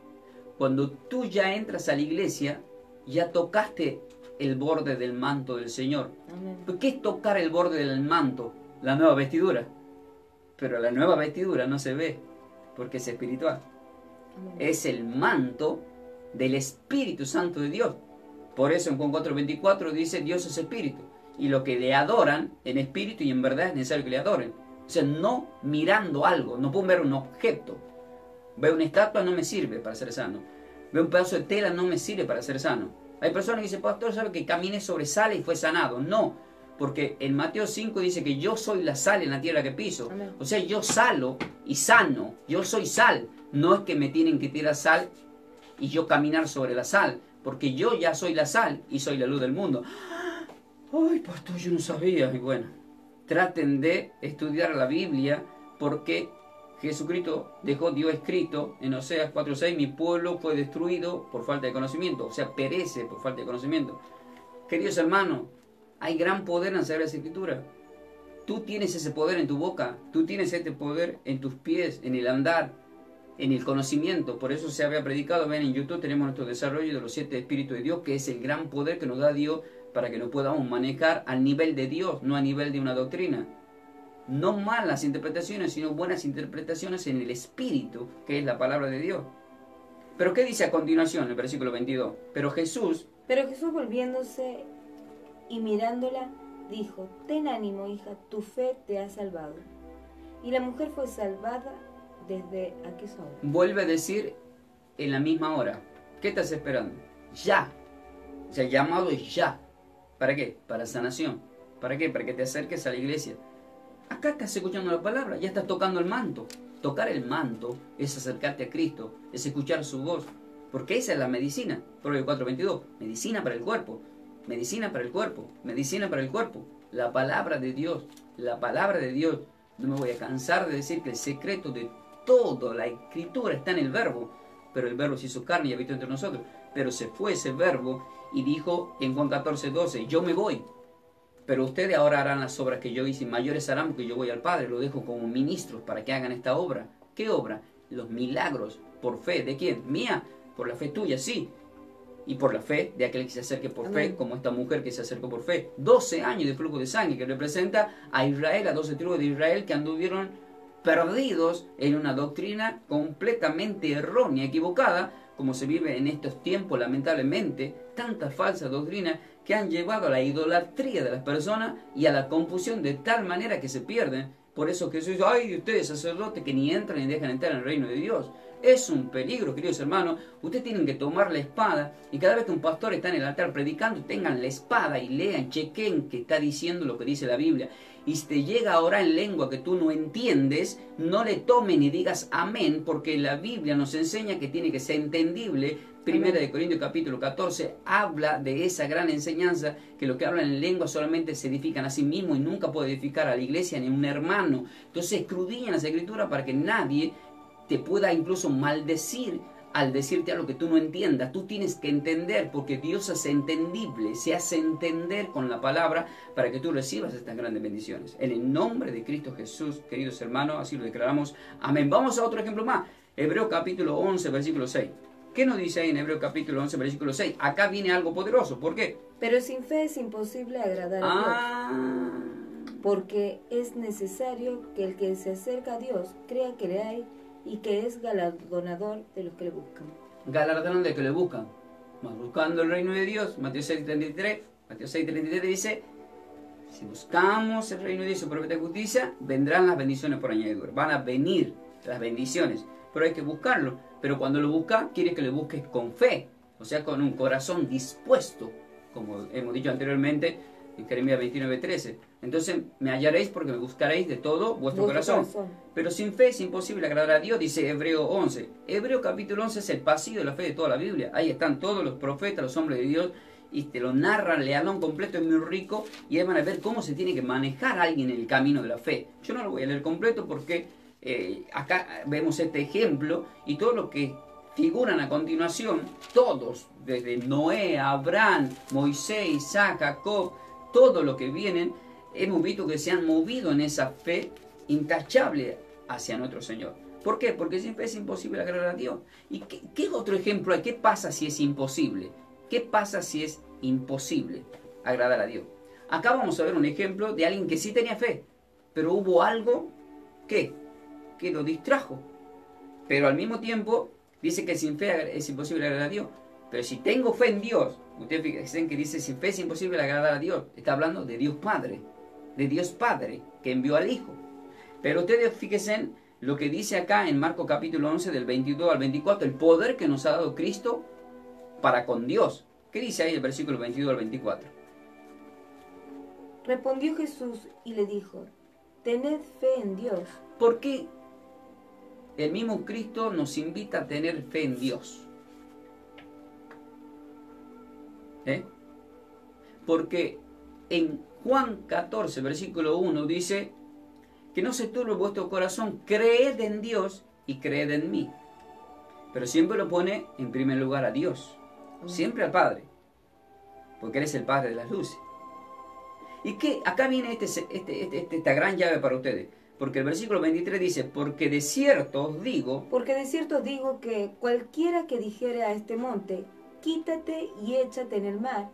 Cuando tú ya entras a la iglesia, ya tocaste el borde del manto del Señor. Amén. ¿Qué es tocar el borde del manto? La nueva vestidura. Pero la nueva vestidura no se ve porque es espiritual. Amén. Es el manto del Espíritu Santo de Dios. Por eso en Juan 4:24 dice Dios es espíritu. Y lo que le adoran en espíritu y en verdad es necesario que le adoren. O sea, no mirando algo, no puedo ver un objeto. Veo una estatua, no me sirve para ser sano. Veo un pedazo de tela, no me sirve para ser sano. Hay personas que dicen, pastor, ¿sabe que caminé sobre sal y fue sanado? No, porque en Mateo 5 dice que yo soy la sal en la tierra que piso. Amén. O sea, yo salo y sano, yo soy sal. No es que me tienen que tirar sal y yo caminar sobre la sal, porque yo ya soy la sal y soy la luz del mundo. Ay, pastor, yo no sabía. Y bueno, traten de estudiar la Biblia, porque Jesucristo dejó Dios escrito en Oseas 4:6, mi pueblo fue destruido por falta de conocimiento, o sea, perece por falta de conocimiento. Queridos hermanos, hay gran poder en la Sagrada Escritura. Tú tienes ese poder en tu boca, tú tienes este poder en tus pies, en el andar, en el conocimiento. Por eso se había predicado, ven en YouTube tenemos nuestro desarrollo de los 7 Espíritus de Dios, que es el gran poder que nos da Dios para que nos podamos manejar al nivel de Dios, no a nivel de una doctrina. No malas interpretaciones, sino buenas interpretaciones en el Espíritu, que es la palabra de Dios. Pero ¿qué dice a continuación el versículo 22? Pero Jesús volviéndose y mirándola, dijo, ten ánimo, hija, tu fe te ha salvado. Y la mujer fue salvada desde aquella hora. Vuelve a decir en la misma hora. ¿Qué estás esperando? Ya. O sea, el llamado es ya. ¿Para qué? Para sanación. ¿Para qué? Para que te acerques a la iglesia. Acá estás escuchando la palabra, ya estás tocando el manto. Tocar el manto es acercarte a Cristo, es escuchar su voz. Porque esa es la medicina. Proverbios 4:22. Medicina para el cuerpo. Medicina para el cuerpo. Medicina para el cuerpo. La palabra de Dios. La palabra de Dios. No me voy a cansar de decir que el secreto de toda la escritura está en el verbo. Pero el verbo se hizo carne y habitó entre nosotros. Pero se fue ese verbo y dijo en Juan 14:12, yo me voy. Pero ustedes ahora harán las obras que yo hice, y mayores harán porque yo voy al Padre. Lo dejo como ministros para que hagan esta obra. ¿Qué obra? Los milagros. ¿Por fe? ¿De quién? Mía. Por la fe tuya, sí. Y por la fe de aquel que se acerque por fe, como esta mujer que se acercó por fe. 12 años de flujo de sangre que representa a Israel, a 12 tribus de Israel que anduvieron perdidos en una doctrina completamente errónea, equivocada, como se vive en estos tiempos, lamentablemente, tantas falsas doctrinas que han llevado a la idolatría de las personas y a la confusión de tal manera que se pierden. Por eso Jesús dice, ay, ustedes sacerdotes que ni entran ni dejan entrar en el reino de Dios. Es un peligro, queridos hermanos. Ustedes tienen que tomar la espada y cada vez que un pastor está en el altar predicando, tengan la espada y lean, chequen que está diciendo lo que dice la Biblia. Y si te llega a orar en lengua que tú no entiendes, no le tomen ni digas amén, porque la Biblia nos enseña que tiene que ser entendible. Primera de Corintios capítulo 14 habla de esa gran enseñanza, que los que hablan en lengua solamente se edifican a sí mismos y nunca puede edificar a la iglesia ni a un hermano. Entonces escudriñan las escrituras para que nadie te pueda incluso maldecir al decirte algo que tú no entiendas. Tú tienes que entender, porque Dios hace entendible, se hace entender con la palabra para que tú recibas estas grandes bendiciones. En el nombre de Cristo Jesús, queridos hermanos, así lo declaramos. Amén. Vamos a otro ejemplo más. Hebreo capítulo 11, versículo 6. ¿Qué nos dice ahí en Hebreo capítulo 11, versículo 6? Acá viene algo poderoso. ¿Por qué? Pero sin fe es imposible agradar a Dios. Porque es necesario que el que se acerca a Dios crea que le hay y que es galardonador de los que le buscan. Galardonador de los que le buscan. Más buscando el reino de Dios. Mateo 6:33. Mateo 6:33 dice, si buscamos el reino de Dios y su perfecta justicia, vendrán las bendiciones por añadidura. Van a venir las bendiciones. Pero hay que buscarlo. Pero cuando lo buscas, quiere que lo busques con fe. O sea, con un corazón dispuesto. Como hemos dicho anteriormente en Jeremías 29:13. Entonces me hallaréis porque me buscaréis de todo vuestro corazón. Pero sin fe es imposible agradar a Dios, dice Hebreo 11. Hebreo capítulo 11 es el pasillo de la fe de toda la Biblia. Ahí están todos los profetas, los hombres de Dios, y te lo narran, lealón completo, es muy rico, y ahí van a ver cómo se tiene que manejar a alguien en el camino de la fe. Yo no lo voy a leer completo porque acá vemos este ejemplo, y todo lo que figuran a continuación, todos, desde Noé, Abraham, Moisés, Isaac, Jacob, todo lo que vienen, hemos visto que se han movido en esa fe intachable hacia nuestro Señor. ¿Por qué? Porque sin fe es imposible agradar a Dios. ¿Y qué otro ejemplo hay? ¿Qué pasa si es imposible? ¿Qué pasa si es imposible agradar a Dios? Acá vamos a ver un ejemplo de alguien que sí tenía fe, pero hubo algo que lo distrajo. Pero al mismo tiempo dice que sin fe es imposible agradar a Dios. Pero si tengo fe en Dios, ustedes fíjense que dice sin fe es imposible agradar a Dios. Está hablando de Dios Padre. De Dios Padre que envió al Hijo. Pero ustedes fíjense en lo que dice acá en Marcos capítulo 11 del 22 al 24. El poder que nos ha dado Cristo para con Dios. ¿Qué dice ahí el versículo 22 al 24? Respondió Jesús y le dijo, tened fe en Dios. ¿Por qué el mismo Cristo nos invita a tener fe en Dios? Porque en Juan 14, versículo 1 dice que no se turbe vuestro corazón, creed en Dios y creed en mí. Pero siempre lo pone en primer lugar a Dios, siempre al Padre, porque Él es el Padre de las luces. Y que acá viene esta gran llave para ustedes, porque el versículo 23 dice, porque de cierto os digo que cualquiera que dijere a este monte, quítate y échate en el mar,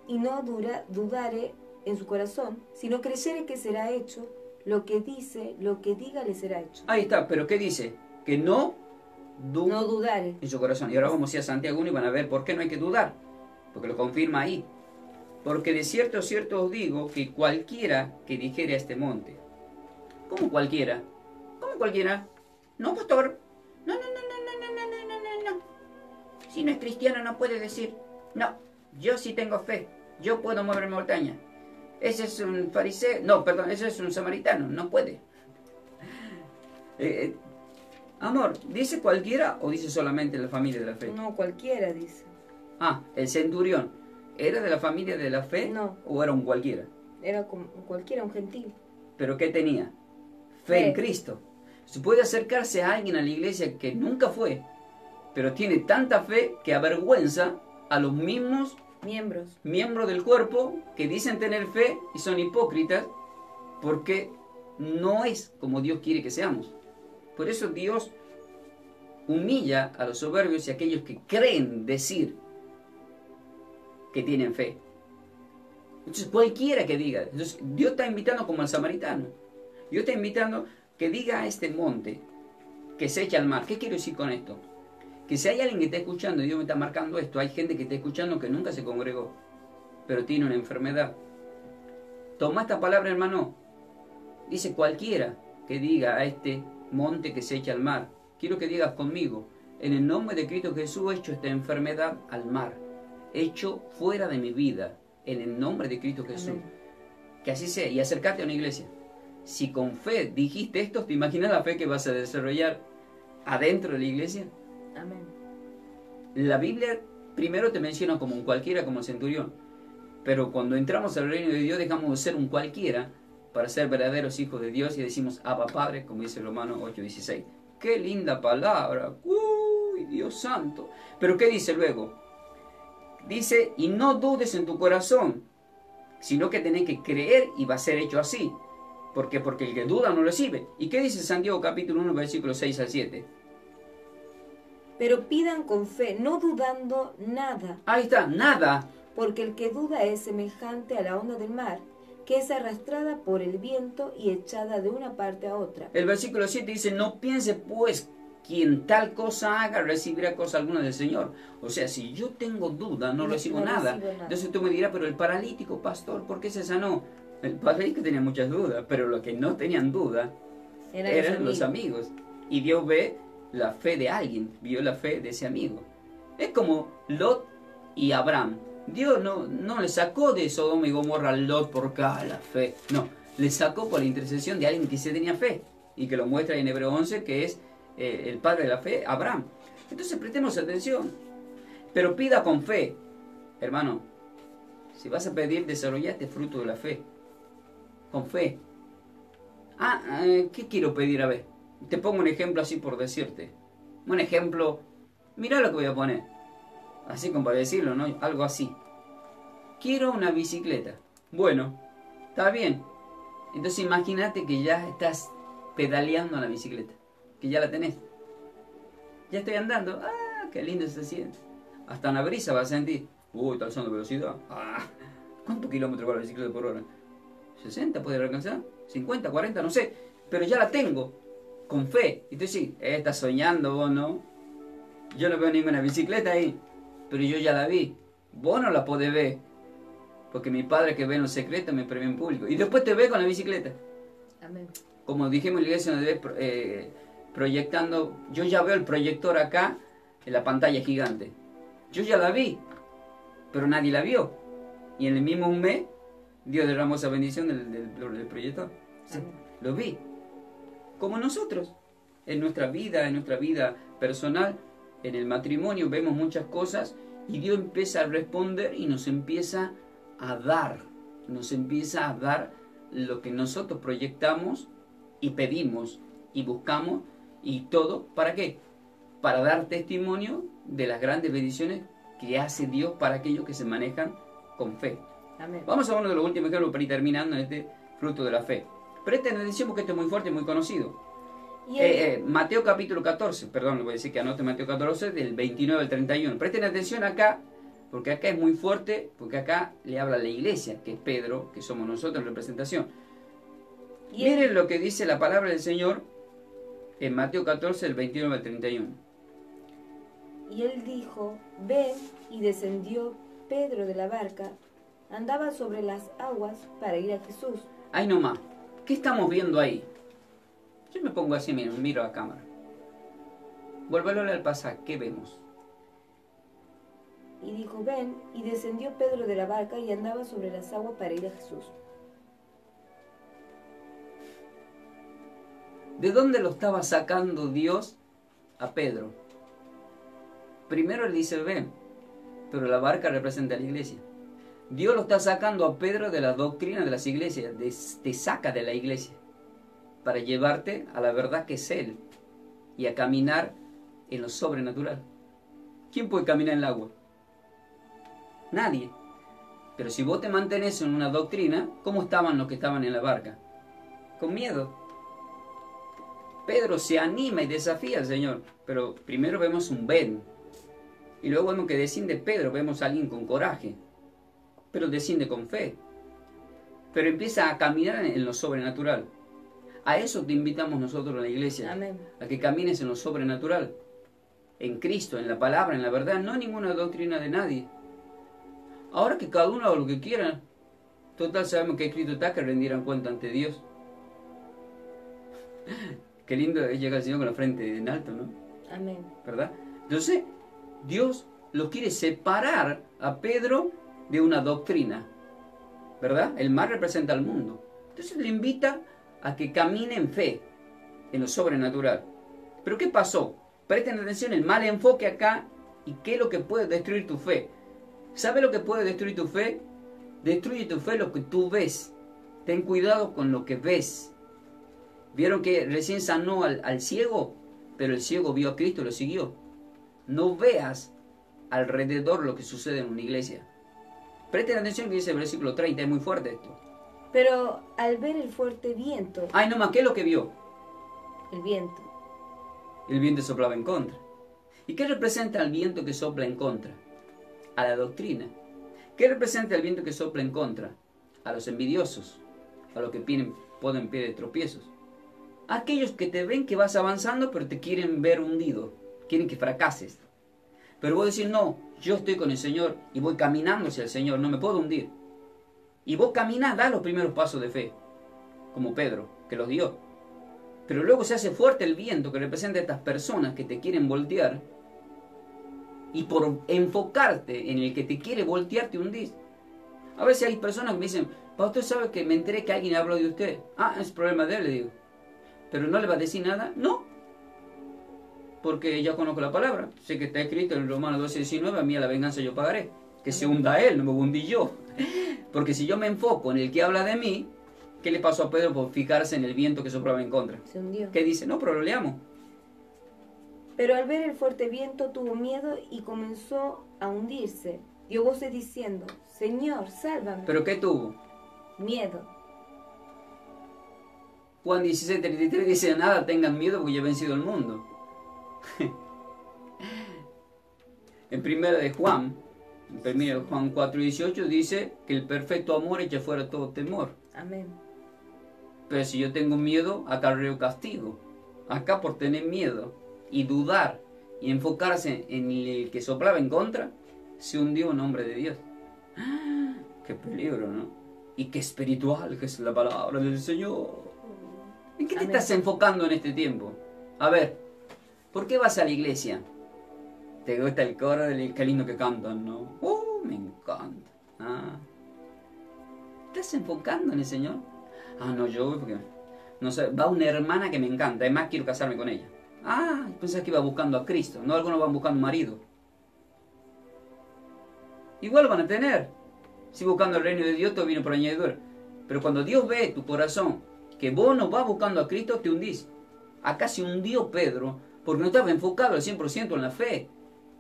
y no dudare en su corazón, sino creyere que será hecho lo que diga le será hecho. Ahí está, pero ¿qué dice? Que no no dudare. en su corazón. Y ahora vamos a ir a Santiago 1 y van a ver por qué no hay que dudar, porque lo confirma ahí. Porque de cierto os digo que cualquiera que dijere a este monte. ¿Cómo cualquiera? ¿Cómo cualquiera? No, pastor. No. Si no es cristiano no puede decir. No, yo sí tengo fe. Yo puedo mover montaña. Ese es un fariseo. No, perdón, ese es un samaritano. No puede. Amor, ¿dice cualquiera o dice solamente la familia de la fe? No, cualquiera dice. Ah, el centurión. ¿Era de la familia de la fe? No. ¿O era un cualquiera? Era como cualquiera, un gentil. ¿Pero qué tenía? Fe en Cristo. Se puede acercarse a alguien a la iglesia que nunca fue, pero tiene tanta fe que avergüenza a los mismos miembros del cuerpo que dicen tener fe y son hipócritas porque no es como Dios quiere que seamos. Por eso Dios humilla a los soberbios y a aquellos que creen decir que tienen fe. Entonces cualquiera que diga, entonces, Dios está invitando como al samaritano. Dios está invitando que diga a este monte que se echa al mar. ¿Qué quiero decir con esto? Que si hay alguien que está escuchando, y Dios me está marcando esto, hay gente que está escuchando que nunca se congregó, pero tiene una enfermedad. Toma esta palabra, hermano. Dice cualquiera que diga a este monte que se echa al mar. Quiero que digas conmigo, en el nombre de Cristo Jesús, echo esta enfermedad al mar. Hecho fuera de mi vida, en el nombre de Cristo Jesús. Amén. Que así sea. Y acércate a una iglesia. Si con fe dijiste esto, ¿te imaginas la fe que vas a desarrollar adentro de la iglesia? Amén. La Biblia primero te menciona como un cualquiera, como el centurión. Pero cuando entramos al reino de Dios, dejamos de ser un cualquiera para ser verdaderos hijos de Dios y decimos, Abba Padre, como dice Romanos 8:16. ¡Qué linda palabra! ¡Uy, Dios santo! Pero ¿qué dice luego? Dice, y no dudes en tu corazón, sino que tenés que creer y va a ser hecho así. ¿Por qué? Porque el que duda no recibe. ¿Y qué dice Santiago capítulo 1, versículos 6 al 7? Pero pidan con fe, no dudando nada. Ahí está, nada. Porque el que duda es semejante a la onda del mar, que es arrastrada por el viento y echada de una parte a otra. El versículo 7 dice, no piense pues quien tal cosa haga recibirá cosa alguna del Señor. O sea, si yo tengo duda, no recibo nada. Entonces tú me dirás, pero el paralítico, pastor, ¿por qué se sanó? El paralítico tenía muchas dudas, pero los que no tenían duda eran los amigos. Y Dios ve la fe de alguien, vio la fe de ese amigo. Es como Lot y Abraham. Dios no le sacó de Sodoma y Gomorra a Lot por acá la fe. No, le sacó por la intercesión de alguien que sí tenía fe. Y que lo muestra en Hebreo 11, que es el padre de la fe, Abraham. Entonces prestemos atención. Pero pida con fe. Hermano, si vas a pedir, desarrolla este fruto de la fe. Con fe. ¿Qué quiero pedir? A ver, te pongo un ejemplo así por decirte. Un ejemplo, mira lo que voy a poner. Así como para decirlo, ¿no? Algo así. Quiero una bicicleta. Bueno, está bien. Entonces imagínate que ya estás pedaleando en la bicicleta. Que ya la tenés. Ya estoy andando. Qué lindo se siente. Hasta una brisa vas a sentir. Está usando velocidad. ¿Cuántos kilómetros va la bicicleta por hora? 60 puede alcanzar. 50, 40, no sé. Pero ya la tengo. Con fe. Y tú sí, estás soñando vos, ¿no? Yo no veo ninguna bicicleta ahí. Pero yo ya la vi. Vos no la podés ver. Porque mi padre que ve en los secretos me premia en público. Y después te ve con la bicicleta. Amén. Como dijimos en la iglesia, donde ves proyectando. Yo ya veo el proyector acá en la pantalla gigante. Yo ya la vi. Pero nadie la vio. Y en el mismo mes, Dios derramó esa bendición del proyector. Sí, lo vi. Como nosotros. En nuestra vida personal, en el matrimonio, vemos muchas cosas y Dios empieza a responder y nos empieza a dar. Nos empieza a dar lo que nosotros proyectamos y pedimos y buscamos y todo. ¿Para qué? Para dar testimonio de las grandes bendiciones que hace Dios para aquellos que se manejan con fe. Amén. Vamos a uno de los últimos ejemplos para ir terminando en este fruto de la fe. Presten atención porque esto es muy fuerte y muy conocido. Mateo capítulo 14, perdón, le voy a decir que anote Mateo 14 del 29 al 31. Presten atención acá, porque acá es muy fuerte, porque acá le habla a la iglesia, que es Pedro, que somos nosotros en representación. Miren lo que dice la palabra del Señor en Mateo 14 del 29 al 31. y él dijo, ven, y descendió Pedro de la barca, andaba sobre las aguas para ir a Jesús. Ahí nomás, ¿qué estamos viendo ahí? Yo me pongo así, miro a la cámara. Vuélvelo al pasaje, ¿qué vemos? Y dijo, ven, y descendió Pedro de la barca y andaba sobre las aguas para ir a Jesús. ¿De dónde lo estaba sacando Dios a Pedro? Primero él dice, ven, pero la barca representa a la iglesia. Dios lo está sacando a Pedro de la doctrina de las iglesias, te saca de la iglesia para llevarte a la verdad que es Él y a caminar en lo sobrenatural. ¿Quién puede caminar en el agua? Nadie. Pero si vos te mantenés en una doctrina, ¿cómo estaban los que estaban en la barca? Con miedo. Pedro se anima y desafía al Señor, pero primero vemos un ven, y luego vemos que desciende Pedro, vemos a alguien con coraje, pero desciende con fe, pero empieza a caminar en lo sobrenatural. A eso te invitamos nosotros en la iglesia. Amén. A que camines en lo sobrenatural, en Cristo, en la palabra, en la verdad, no en ninguna doctrina de nadie. Ahora que cada uno haga lo que quiera, total sabemos que escrito está que rendieran cuenta ante Dios. Qué lindo es llegar al Señor con la frente en alto, ¿no? Amén. ¿Verdad? Entonces, Dios lo quiere separar a Pedro de una doctrina, ¿verdad? El mar representa al mundo. Entonces le invita a que camine en fe, en lo sobrenatural. ¿Pero qué pasó? Presten atención, el mal enfoque acá y qué es lo que puede destruir tu fe. ¿Sabe lo que puede destruir tu fe? Destruye tu fe lo que tú ves. Ten cuidado con lo que ves. ¿Vieron que recién sanó al ciego? Pero el ciego vio a Cristo y lo siguió. No veas alrededor lo que sucede en una iglesia. Presten atención que dice el versículo 30, es muy fuerte esto. Pero al ver el fuerte viento, Ay, no más, ¿qué es lo que vio? el viento, El viento soplaba en contra. ¿Y qué representa el viento que sopla en contra? A la doctrina. ¿Qué representa el viento que sopla en contra? A los envidiosos, a los que ponen pie de tropiezos. Aquellos que te ven que vas avanzando pero te quieren ver hundido, quieren que fracases. Pero vos decís, no, yo estoy con el Señor y voy caminando hacia el Señor, no me puedo hundir. Y vos caminás, das los primeros pasos de fe, como Pedro, que los dio. Pero luego se hace fuerte el viento que representa a estas personas que te quieren voltear, y por enfocarte en el que te quiere voltear te hundís. A veces hay personas que me dicen, pastor, ¿sabe que me enteré que alguien habló de usted? Ah, es problema de él, le digo. ¿Pero no le va a decir nada? No. Porque ya conozco la palabra. Sé que está escrito en Romanos 12:19, a mí a la venganza yo pagaré. Que se hunda él, no me hundí yo. Porque si yo me enfoco en el que habla de mí, ¿qué le pasó a Pedro por fijarse en el viento que soplaba en contra? se hundió. ¿Qué dice? No, pero lo leamos. Pero al ver el fuerte viento tuvo miedo y comenzó a hundirse. Dio voces diciendo, Señor, sálvame. ¿Pero qué tuvo? Miedo. Juan 16:33 dice, nada tengan miedo porque yo he vencido el mundo. En primera de Juan 4:18 dice que el perfecto amor echa fuera todo temor. Amén. Pero si yo tengo miedo, acarreo castigo. Acá por tener miedo y dudar y enfocarse en el que soplaba en contra, se hundió un hombre de Dios. ¡Ah! ¡Qué peligro!, ¿no? Y qué espiritual que es la palabra del Señor. ¿En qué te Amén. estás enfocando en este tiempo? A ver, ¿por qué vas a la iglesia? ¿Te gusta el coro? Qué lindo que cantan, ¿no? Me encanta. Ah. ¿Estás enfocando en el Señor? Ah, no, yo voy porque... No sé, va una hermana que me encanta, además quiero casarme con ella. Ah, pensé que iba buscando a Cristo. No, algunos van buscando un marido. Igual van a tener. Si buscando el reino de Dios, todo viene por añadidura. Pero cuando Dios ve tu corazón, que vos no vas buscando a Cristo, te hundís. Acá se hundió Pedro, porque no estaba enfocado al 100% en la fe.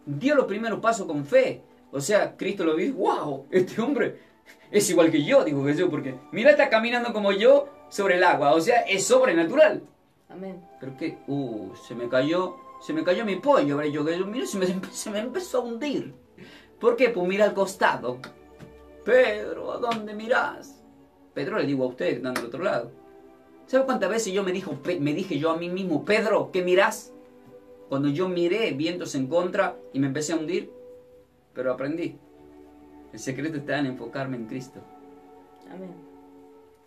Dio los primeros pasos con fe. O sea, Cristo lo vio, wow, este hombre es igual que yo, dijo Jesús, porque mira, está caminando como yo sobre el agua. O sea, es sobrenatural. Amén. Pero qué, se me cayó mi pollo, ¿verdad? Yo, mira, se me empezó a hundir. ¿Por qué? Pues mira al costado. Pedro, ¿a dónde mirás? Pedro le digo a usted, dando al otro lado. ¿Sabe cuántas veces yo me dije yo a mí mismo, Pedro, ¿qué mirás? Cuando yo miré vientos en contra y me empecé a hundir, pero aprendí. El secreto está en enfocarme en Cristo. Amén.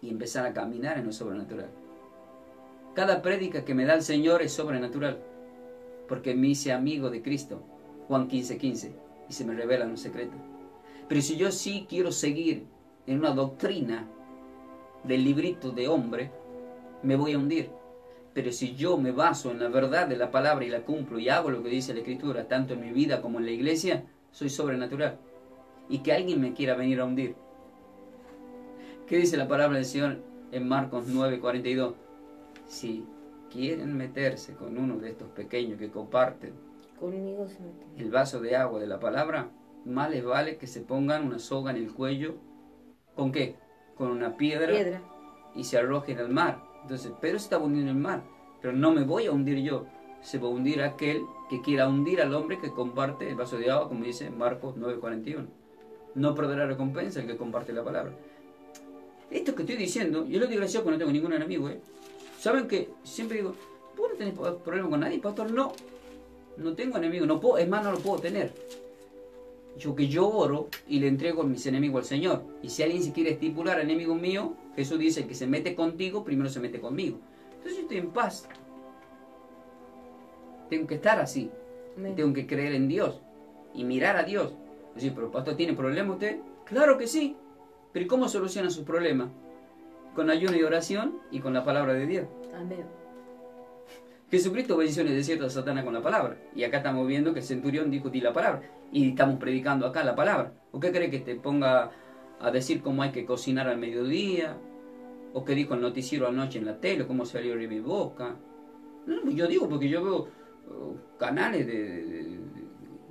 Y empezar a caminar en lo sobrenatural. Cada prédica que me da el Señor es sobrenatural, porque me hice amigo de Cristo. Juan 15:15, y se me revelan los secretos. Pero si yo sí quiero seguir en una doctrina del librito de hombre, me voy a hundir. Pero si yo me baso en la verdad de la palabra y la cumplo y hago lo que dice la Escritura, tanto en mi vida como en la iglesia, soy sobrenatural. Y que alguien me quiera venir a hundir. ¿Qué dice la palabra del Señor en Marcos 9:42? Si quieren meterse con uno de estos pequeños que comparten Conmigo se meten. el vaso de agua de la palabra, más les vale que se pongan una soga en el cuello. ¿Con qué? Con una piedra. Y se arrojen al mar. Entonces Pedro se está hundiendo en el mar, pero no me voy a hundir yo, se va a hundir aquel que quiera hundir al hombre que comparte el vaso de agua, como dice Marcos 9:41. No perderá recompensa el que comparte la palabra. Esto que estoy diciendo, yo lo digo gracioso porque no tengo ningún enemigo, Saben que siempre digo, ¿vos no tenés problema con nadie, pastor? No tengo enemigo, no puedo, es más, no lo puedo tener. Yo oro y le entrego a mis enemigos al Señor. Y si alguien se quiere estipular enemigo mío, Jesús dice, el que se mete contigo, primero se mete conmigo. Entonces yo estoy en paz. Tengo que estar así. Tengo que creer en Dios y mirar a Dios. Decir, pero pastor, ¿tiene problema usted? Claro que sí. Pero ¿y cómo soluciona sus problemas? Con ayuno y oración y con la palabra de Dios. Amén. Jesucristo venció en el desierto a Satanás con la palabra. Y acá estamos viendo que el centurión dijo, di la palabra. Y estamos predicando acá la palabra. ¿O qué cree que te ponga a decir cómo hay que cocinar al mediodía? ¿O qué dijo el noticiero anoche en la tele? ¿Cómo salió Rivi Boca? No, yo digo porque yo veo canales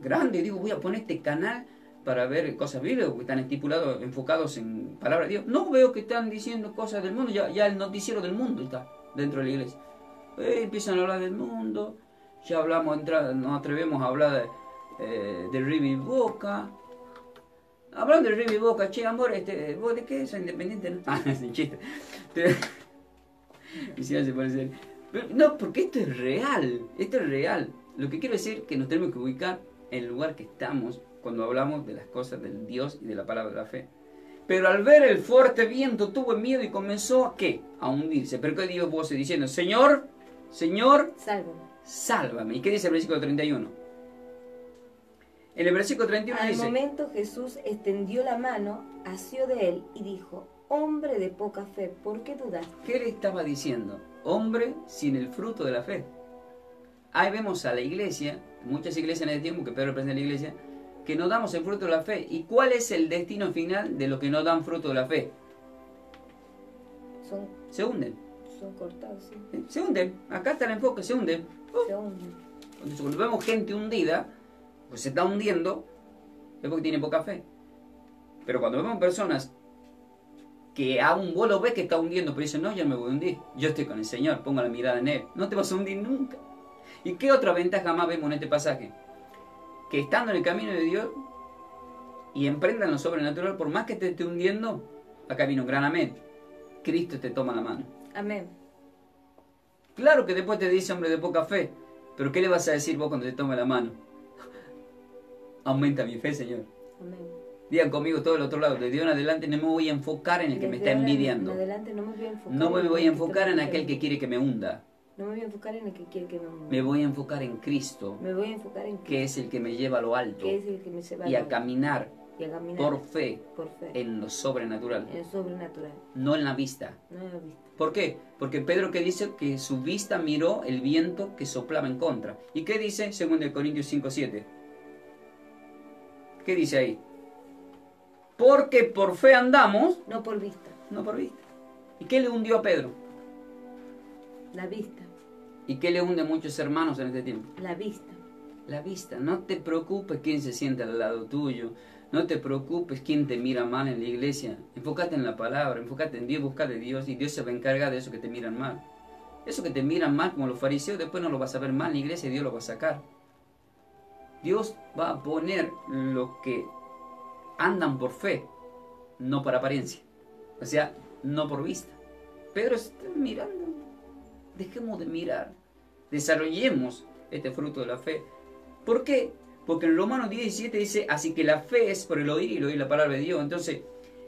grandes. Digo, voy a poner este canal para ver cosas bíblicas que están estipulados, enfocados en palabra de Dios. No veo que están diciendo cosas del mundo. Ya el noticiero del mundo está dentro de la iglesia. Empiezan a hablar del mundo. Ya hablamos, nos atrevemos a hablar de Rivi Boca. Hablando de Rivi Boca, che, amor, ¿vos de qué? ¿Sos independiente? ¿No? Ah, es un chiste. Y si no se puede decir. Pero, no, porque esto es real. Esto es real. Lo que quiero decir es que nos tenemos que ubicar en el lugar que estamos cuando hablamos de las cosas del Dios y de la palabra de la fe. Pero al ver el fuerte viento tuvo miedo y comenzó ¿a qué? A hundirse. Pero ¿qué Dios vos diciendo? Señor, sálvame. ¿Y qué dice el versículo 31? En el versículo 31 dice... Al momento Jesús extendió la mano, asió de él y dijo, hombre de poca fe, ¿por qué dudas? ¿Qué le estaba diciendo? Hombre sin el fruto de la fe. Ahí vemos a la iglesia, muchas iglesias en el tiempo, que Pedro representa a la iglesia, que no damos el fruto de la fe. ¿Y cuál es el destino final de los que no dan fruto de la fe? Se hunden. Son cortados, sí. Se hunden. Acá está el enfoque, se hunden. Se hunden. Entonces, cuando vemos gente hundida, pues se está hundiendo, es porque tiene poca fe. Pero cuando vemos personas que aún vos lo ves que está hundiendo, pero dicen, no, yo no me voy a hundir, yo estoy con el Señor, pongo la mirada en Él, no te vas a hundir nunca. ¿Y qué otra ventaja más vemos en este pasaje? Que estando en el camino de Dios y emprendan lo sobrenatural, por más que te esté hundiendo, acá vino un gran amén, Cristo te toma la mano. Amén. Claro que después te dice hombre de poca fe, pero ¿qué le vas a decir vos cuando te tome la mano? Aumenta mi fe, Señor. Amén. Digan conmigo todo el otro lado, de Dios en adelante no me voy a enfocar en el que me está envidiando. No me voy a enfocar en aquel que quiere que me hunda. No me voy a enfocar en el que quiere que me hunda. Me voy a enfocar en Cristo. Me voy a enfocar en Cristo, que es el que me lleva a lo alto. que es el que me lleva Y a caminar por fe por fe en lo sobrenatural. en lo sobrenatural, No en la vista. no en la vista. ¿Por qué? Porque Pedro que dice que su vista miró el viento que soplaba en contra. ¿Y qué dice? 2 Corintios 5:7. ¿Qué dice ahí? Porque por fe andamos, No por vista, no por vista. ¿Y qué le hundió a Pedro? la vista, ¿Y qué le hunde a muchos hermanos en este tiempo? la vista. La vista. No te preocupes quién se siente al lado tuyo. No te preocupes quién te mira mal en la iglesia. Enfócate en la palabra, enfócate en Dios, busca de Dios y Dios se va a encargar de eso que te miran mal. Eso que te miran mal como los fariseos, después no lo vas a ver mal en la iglesia y Dios lo va a sacar. Dios va a poner los que andan por fe, no por apariencia. O sea, no por vista. Pedro está mirando. Dejemos de mirar. Desarrollemos este fruto de la fe. ¿Por qué? Porque en Romanos 10:17 dice, así que la fe es por el oír y el oír la palabra de Dios. Entonces,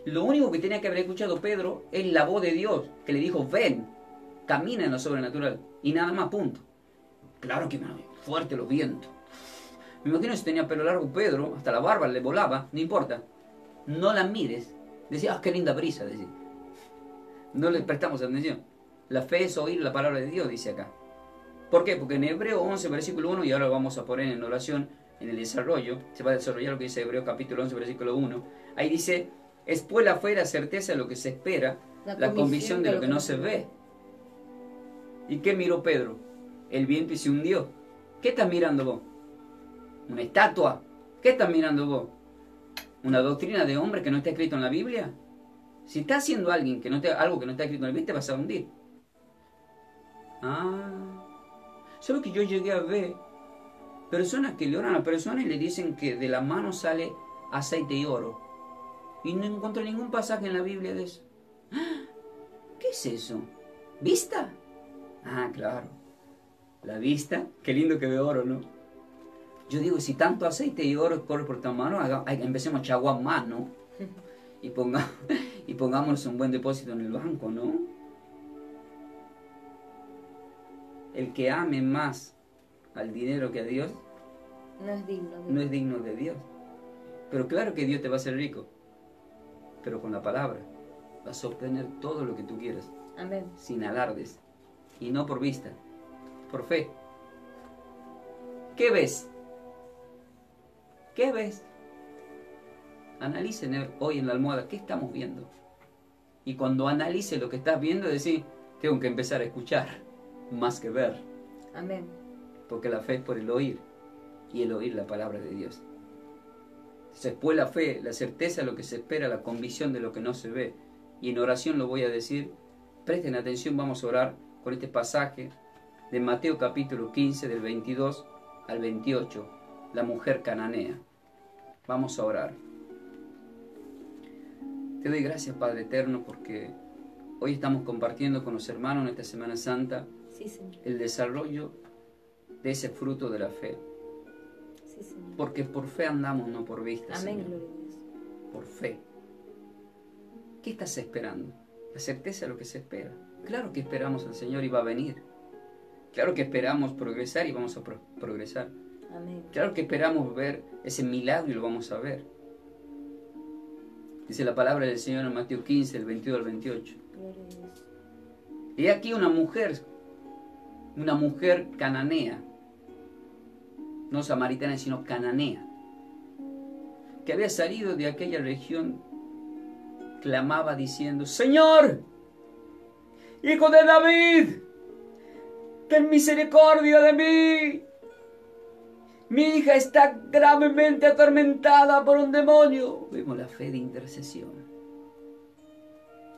lo único que tenía que haber escuchado Pedro es la voz de Dios, que le dijo, ven, camina en lo sobrenatural. Y nada más, punto. Claro que fuerte los vientos. Me imagino si tenía pelo largo Pedro, hasta la barba le volaba, no importa. No la mires. Decía, qué linda brisa, decía. No le prestamos atención. La fe es oír la palabra de Dios, dice acá. ¿Por qué? Porque en Hebreo 11, versículo 1, y ahora lo vamos a poner en oración, en el desarrollo, se va a desarrollar lo que dice Hebreo capítulo 11, versículo 1. Ahí dice, es pues la fe la certeza de lo que se espera, la convicción de lo que no se ve. ¿Y qué miró Pedro? El viento y se hundió. ¿Qué estás mirando vos? ¿Una estatua? ¿Qué estás mirando vos? ¿Una doctrina de hombre que no está escrito en la Biblia? Si estás haciendo algo que no está escrito en la Biblia, te vas a hundir. ¿Sabes que yo llegué a ver personas que le oran a personas y le dicen que de la mano sale aceite y oro? Y no encontré ningún pasaje en la Biblia de eso. ¿Qué es eso? ¿Vista? Claro. La vista, qué lindo que ve oro, ¿no? Yo digo, si tanto aceite y oro corre por tu mano, empecemos a chaguar más, ¿no? Y pongámonos un buen depósito en el banco, ¿no? El que ame más al dinero que a Dios no es digno de Dios. Pero claro que Dios te va a hacer rico. Pero con la palabra vas a obtener todo lo que tú quieras. Amén. Sin alardes. Y no por vista, por fe. ¿Qué ves? ¿Qué ves? Analicen hoy en la almohada qué estamos viendo. Y cuando analice lo que estás viendo, decir, tengo que empezar a escuchar más que ver. Amén. Porque la fe es por el oír, y el oír la palabra de Dios. Después la fe, la certeza de lo que se espera, la convicción de lo que no se ve. Y en oración lo voy a decir. Presten atención, vamos a orar con este pasaje de Mateo capítulo 15, del 22 al 28, la mujer cananea. Vamos a orar. Te doy gracias, Padre eterno, porque hoy estamos compartiendo con los hermanos en esta Semana Santa el desarrollo de ese fruto de la fe. Sí, Señor. Porque por fe andamos, no por vista. Amén, Señor. gloria a Dios. Por fe. ¿Qué estás esperando? La certeza de lo que se espera. Claro que esperamos al Señor y va a venir. Claro que esperamos progresar y vamos a progresar. Amén. Claro que esperamos ver ese milagro y lo vamos a ver. Dice la palabra del Señor en Mateo 15, el 22 al 28. Gloria a Dios. Y aquí una mujer cananea, no samaritana, sino cananea, que había salido de aquella región, clamaba diciendo, Señor, Hijo de David, ten misericordia de mí. Mi hija está gravemente atormentada por un demonio. Vemos la fe de intercesión.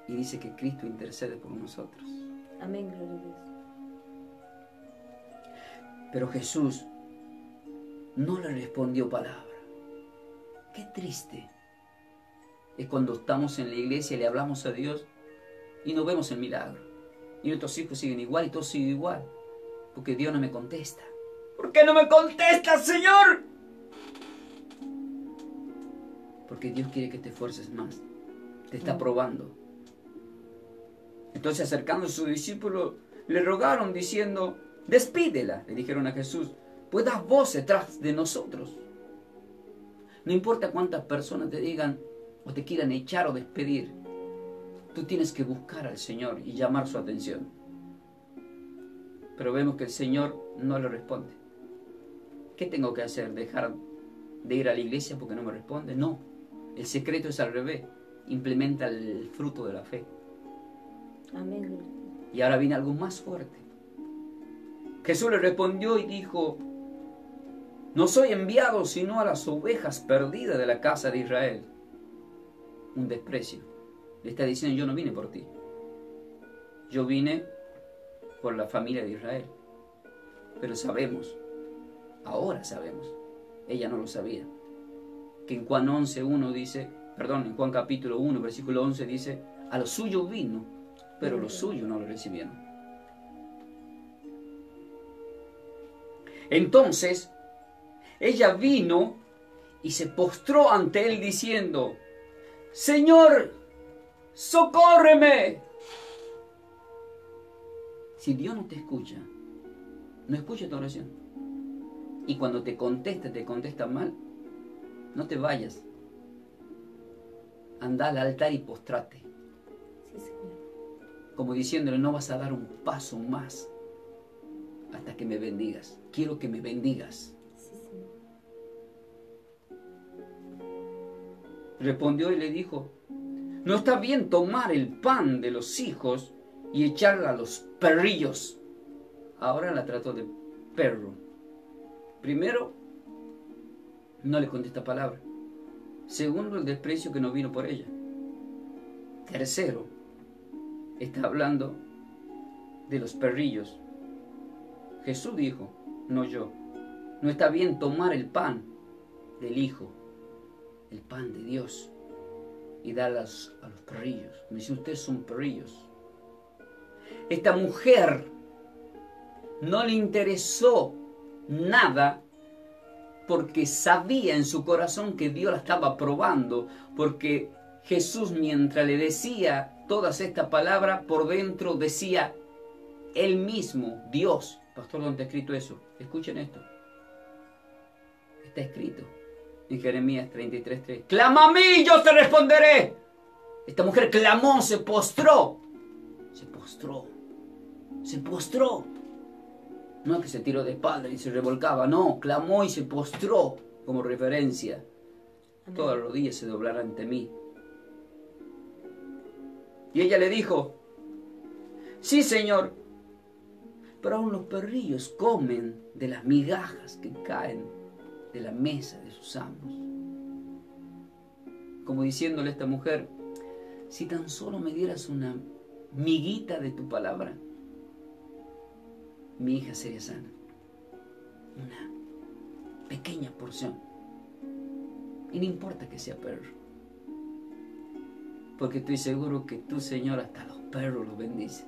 Y dice que Cristo intercede por nosotros. Amén, gloria a Dios. Pero Jesús no le respondió palabra. Qué triste es cuando estamos en la iglesia y le hablamos a Dios y no vemos el milagro. Y nuestros hijos siguen igual y todo sigue igual. Porque Dios no me contesta. ¿Por qué no me contestas, Señor? Porque Dios quiere que te esfuerces más. Te está probando. Entonces, acercándose a sus discípulos, le rogaron diciendo, despídela, le dijeron a Jesús, pues das voz detrás de nosotros. No importa cuántas personas te digan o te quieran echar o despedir, tú tienes que buscar al Señor y llamar su atención. Pero vemos que el Señor no le responde. ¿Qué tengo que hacer? ¿Dejar de ir a la iglesia porque no me responde? No, el secreto es al revés. Implementa el fruto de la fe. Amén. Y ahora viene algo más fuerte. Jesús le respondió y dijo, no soy enviado sino a las ovejas perdidas de la casa de Israel. Un desprecio. Le está diciendo, yo no vine por ti. Yo vine por la familia de Israel. Pero sabemos, ahora sabemos, ella no lo sabía, que en Juan 11:1 dice, en Juan capítulo 1, versículo 11 dice, a los suyos vino, pero los suyos no lo recibieron. Entonces, ella vino y se postró ante él diciendo, Señor, socórreme. Si Dios no te escucha, no escucha tu oración. Y cuando te contesta mal, no te vayas. Anda al altar y postrate. Sí, Señor. Como diciéndole, no vas a dar un paso más hasta que me bendigas. Quiero que me bendigas. Sí, Señor. Respondió y le dijo, no está bien tomar el pan de los hijos y echarla a los perrillos. Ahora la trató de perro. Primero, no le contesta palabra. Segundo, el desprecio que no vino por ella. Tercero, está hablando de los perrillos. Jesús dijo, no yo. No está bien tomar el pan del Hijo, el pan de Dios, y darlas a los perrillos. Me dice, ustedes son perrillos. Esta mujer no le interesó nada porque sabía en su corazón que Dios la estaba probando, porque Jesús, mientras le decía todas estas palabras, por dentro decía él mismo, Dios. Pastor, ¿dónde está escrito eso? Escuchen esto. Está escrito en Jeremías 33:3. Clama a mí, yo te responderé. Esta mujer clamó, se postró. Se postró. Se postró. No es que se tiró de espalda y se revolcaba, no, clamó y se postró como referencia. Amén. Todas las rodillas se doblarán ante mí. Y ella le dijo, sí, Señor, pero aún los perrillos comen de las migajas que caen de la mesa de sus amos. Como diciéndole a esta mujer, si tan solo me dieras una miguita de tu palabra, mi hija sería sana. Una pequeña porción. Y no importa que sea perro. Porque estoy seguro que tú, Señor, hasta los perros los bendice.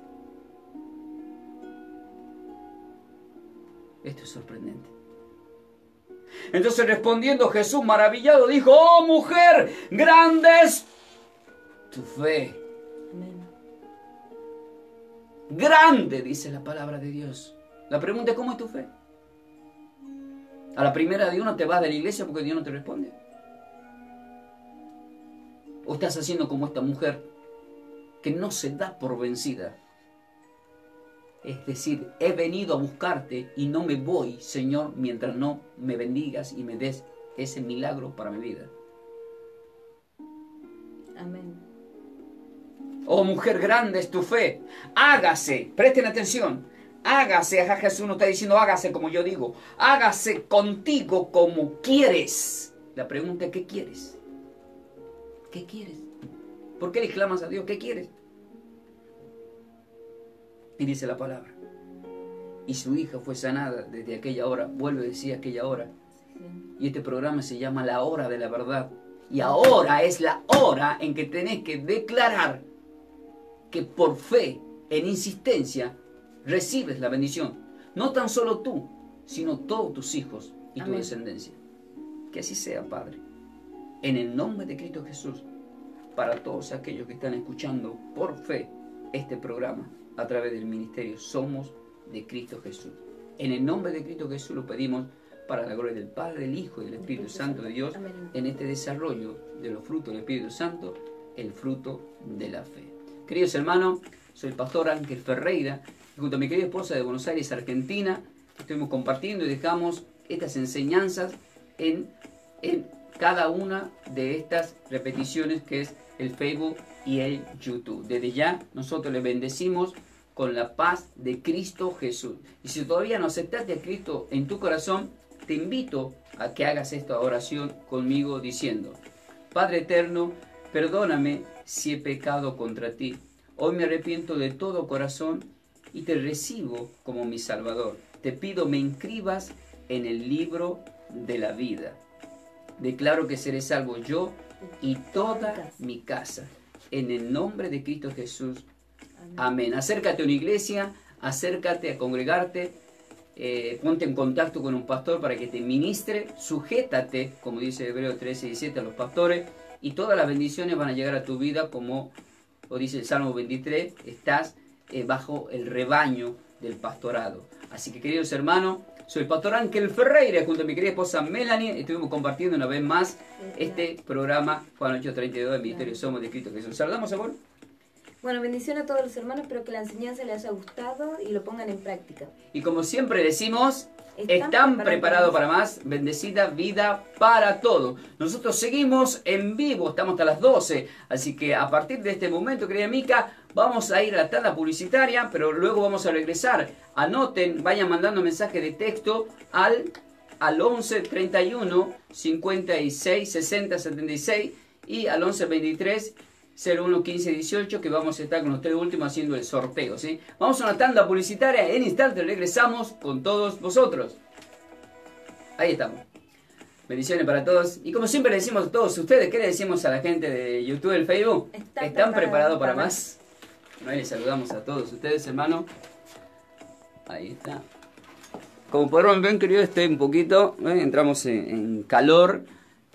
Esto es sorprendente. Entonces respondiendo Jesús maravillado dijo, oh mujer, grande es tu fe. Amén. Grande, dice la palabra de Dios. La pregunta es, ¿cómo es tu fe? A la primera de uno te vas de la iglesia porque Dios no te responde. ¿O estás haciendo como esta mujer que no se da por vencida? Es decir, he venido a buscarte y no me voy, Señor, mientras no me bendigas y me des ese milagro para mi vida. Amén. Oh mujer, grande es tu fe. Hágase, presten atención. Hágase, Jesús no está diciendo hágase como yo digo. Hágase contigo como quieres. La pregunta es, ¿qué quieres? ¿Qué quieres? ¿Por qué le clamas a Dios? ¿Qué quieres? Y dice la palabra. Y su hija fue sanada desde aquella hora. Vuelve a decir aquella hora. Y este programa se llama La Hora de la Verdad. Y ahora es la hora en que tenés que declarar que por fe, en insistencia, recibes la bendición. No tan solo tú, sino todos tus hijos y tu descendencia. Que así sea, Padre. En el nombre de Cristo Jesús, para todos aquellos que están escuchando por fe este programa a través del ministerio Somos de Cristo Jesús. En el nombre de Cristo Jesús lo pedimos para la gloria del Padre, del Hijo y del Espíritu Santo de Dios. Amén. En este desarrollo de los frutos del Espíritu Santo, el fruto de la fe. Queridos hermanos, soy el pastor Ángel Ferreira, junto a mi querida esposa de Buenos Aires, Argentina, estuvimos compartiendo y dejamos estas enseñanzas en cada una de estas repeticiones que es el Facebook y el YouTube. Desde ya nosotros les bendecimos con la paz de Cristo Jesús. Y si todavía no aceptaste a Cristo en tu corazón, te invito a que hagas esta oración conmigo diciendo, Padre eterno, perdóname si he pecado contra ti. Hoy me arrepiento de todo corazón y te recibo como mi Salvador. Te pido me inscribas en el libro de la vida. Declaro que seré salvo yo y toda mi casa. En el nombre de Cristo Jesús. Amén. Acércate a una iglesia, acércate a congregarte. ponte en contacto con un pastor para que te ministre, sujétate, como dice Hebreos 13:17, a los pastores, y todas las bendiciones van a llegar a tu vida, como lo dice el Salmo 23, estás bajo el rebaño del pastorado. Así que, queridos hermanos, soy el pastor Ángel Ferreira, junto a mi querida esposa Melanie, estuvimos compartiendo una vez más este programa Juan 8:32 del Ministerio Somos de Cristo Jesús. ¿Saludamos, amor? Bueno, bendición a todos los hermanos, espero que la enseñanza les haya gustado y lo pongan en práctica. Y como siempre decimos, están preparados para más. Bendecida vida para todos. Nosotros seguimos en vivo, estamos hasta las 12. Así que a partir de este momento, querida Mica, vamos a ir a la tanda publicitaria, pero luego vamos a regresar. Anoten, vayan mandando mensaje de texto al 11 31 56 60 76 y al 11 23 01 15 18, que vamos a estar con ustedes último haciendo el sorteo, ¿sí? Vamos a una tanda publicitaria, en instantes regresamos con todos vosotros. Ahí estamos. Bendiciones para todos. Y como siempre le decimos a todos ustedes, ¿qué le decimos a la gente de YouTube, el Facebook? ¿Están preparados para más? Bueno, ahí les saludamos a todos ustedes, hermano. Ahí está. Como podrán ver, querido, estoy un poquito, entramos en calor.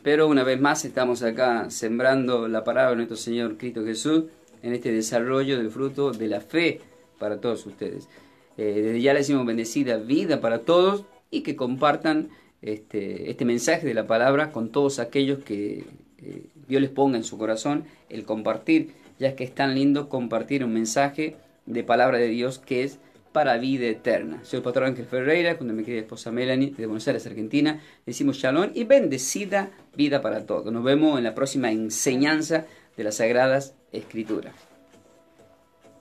Pero una vez más estamos acá sembrando la palabra de nuestro Señor Cristo Jesús en este desarrollo del fruto de la fe para todos ustedes. Desde ya les decimos bendecida vida para todos y que compartan este mensaje de la palabra con todos aquellos que Dios les ponga en su corazón el compartir, ya que es tan lindo compartir un mensaje de palabra de Dios que es para vida eterna. Soy el pastor Ángel Ferreira, junto a mi querida esposa Melanie, de Buenos Aires, Argentina. Decimos shalom y bendecida vida para todos. Nos vemos en la próxima enseñanza de las Sagradas Escrituras.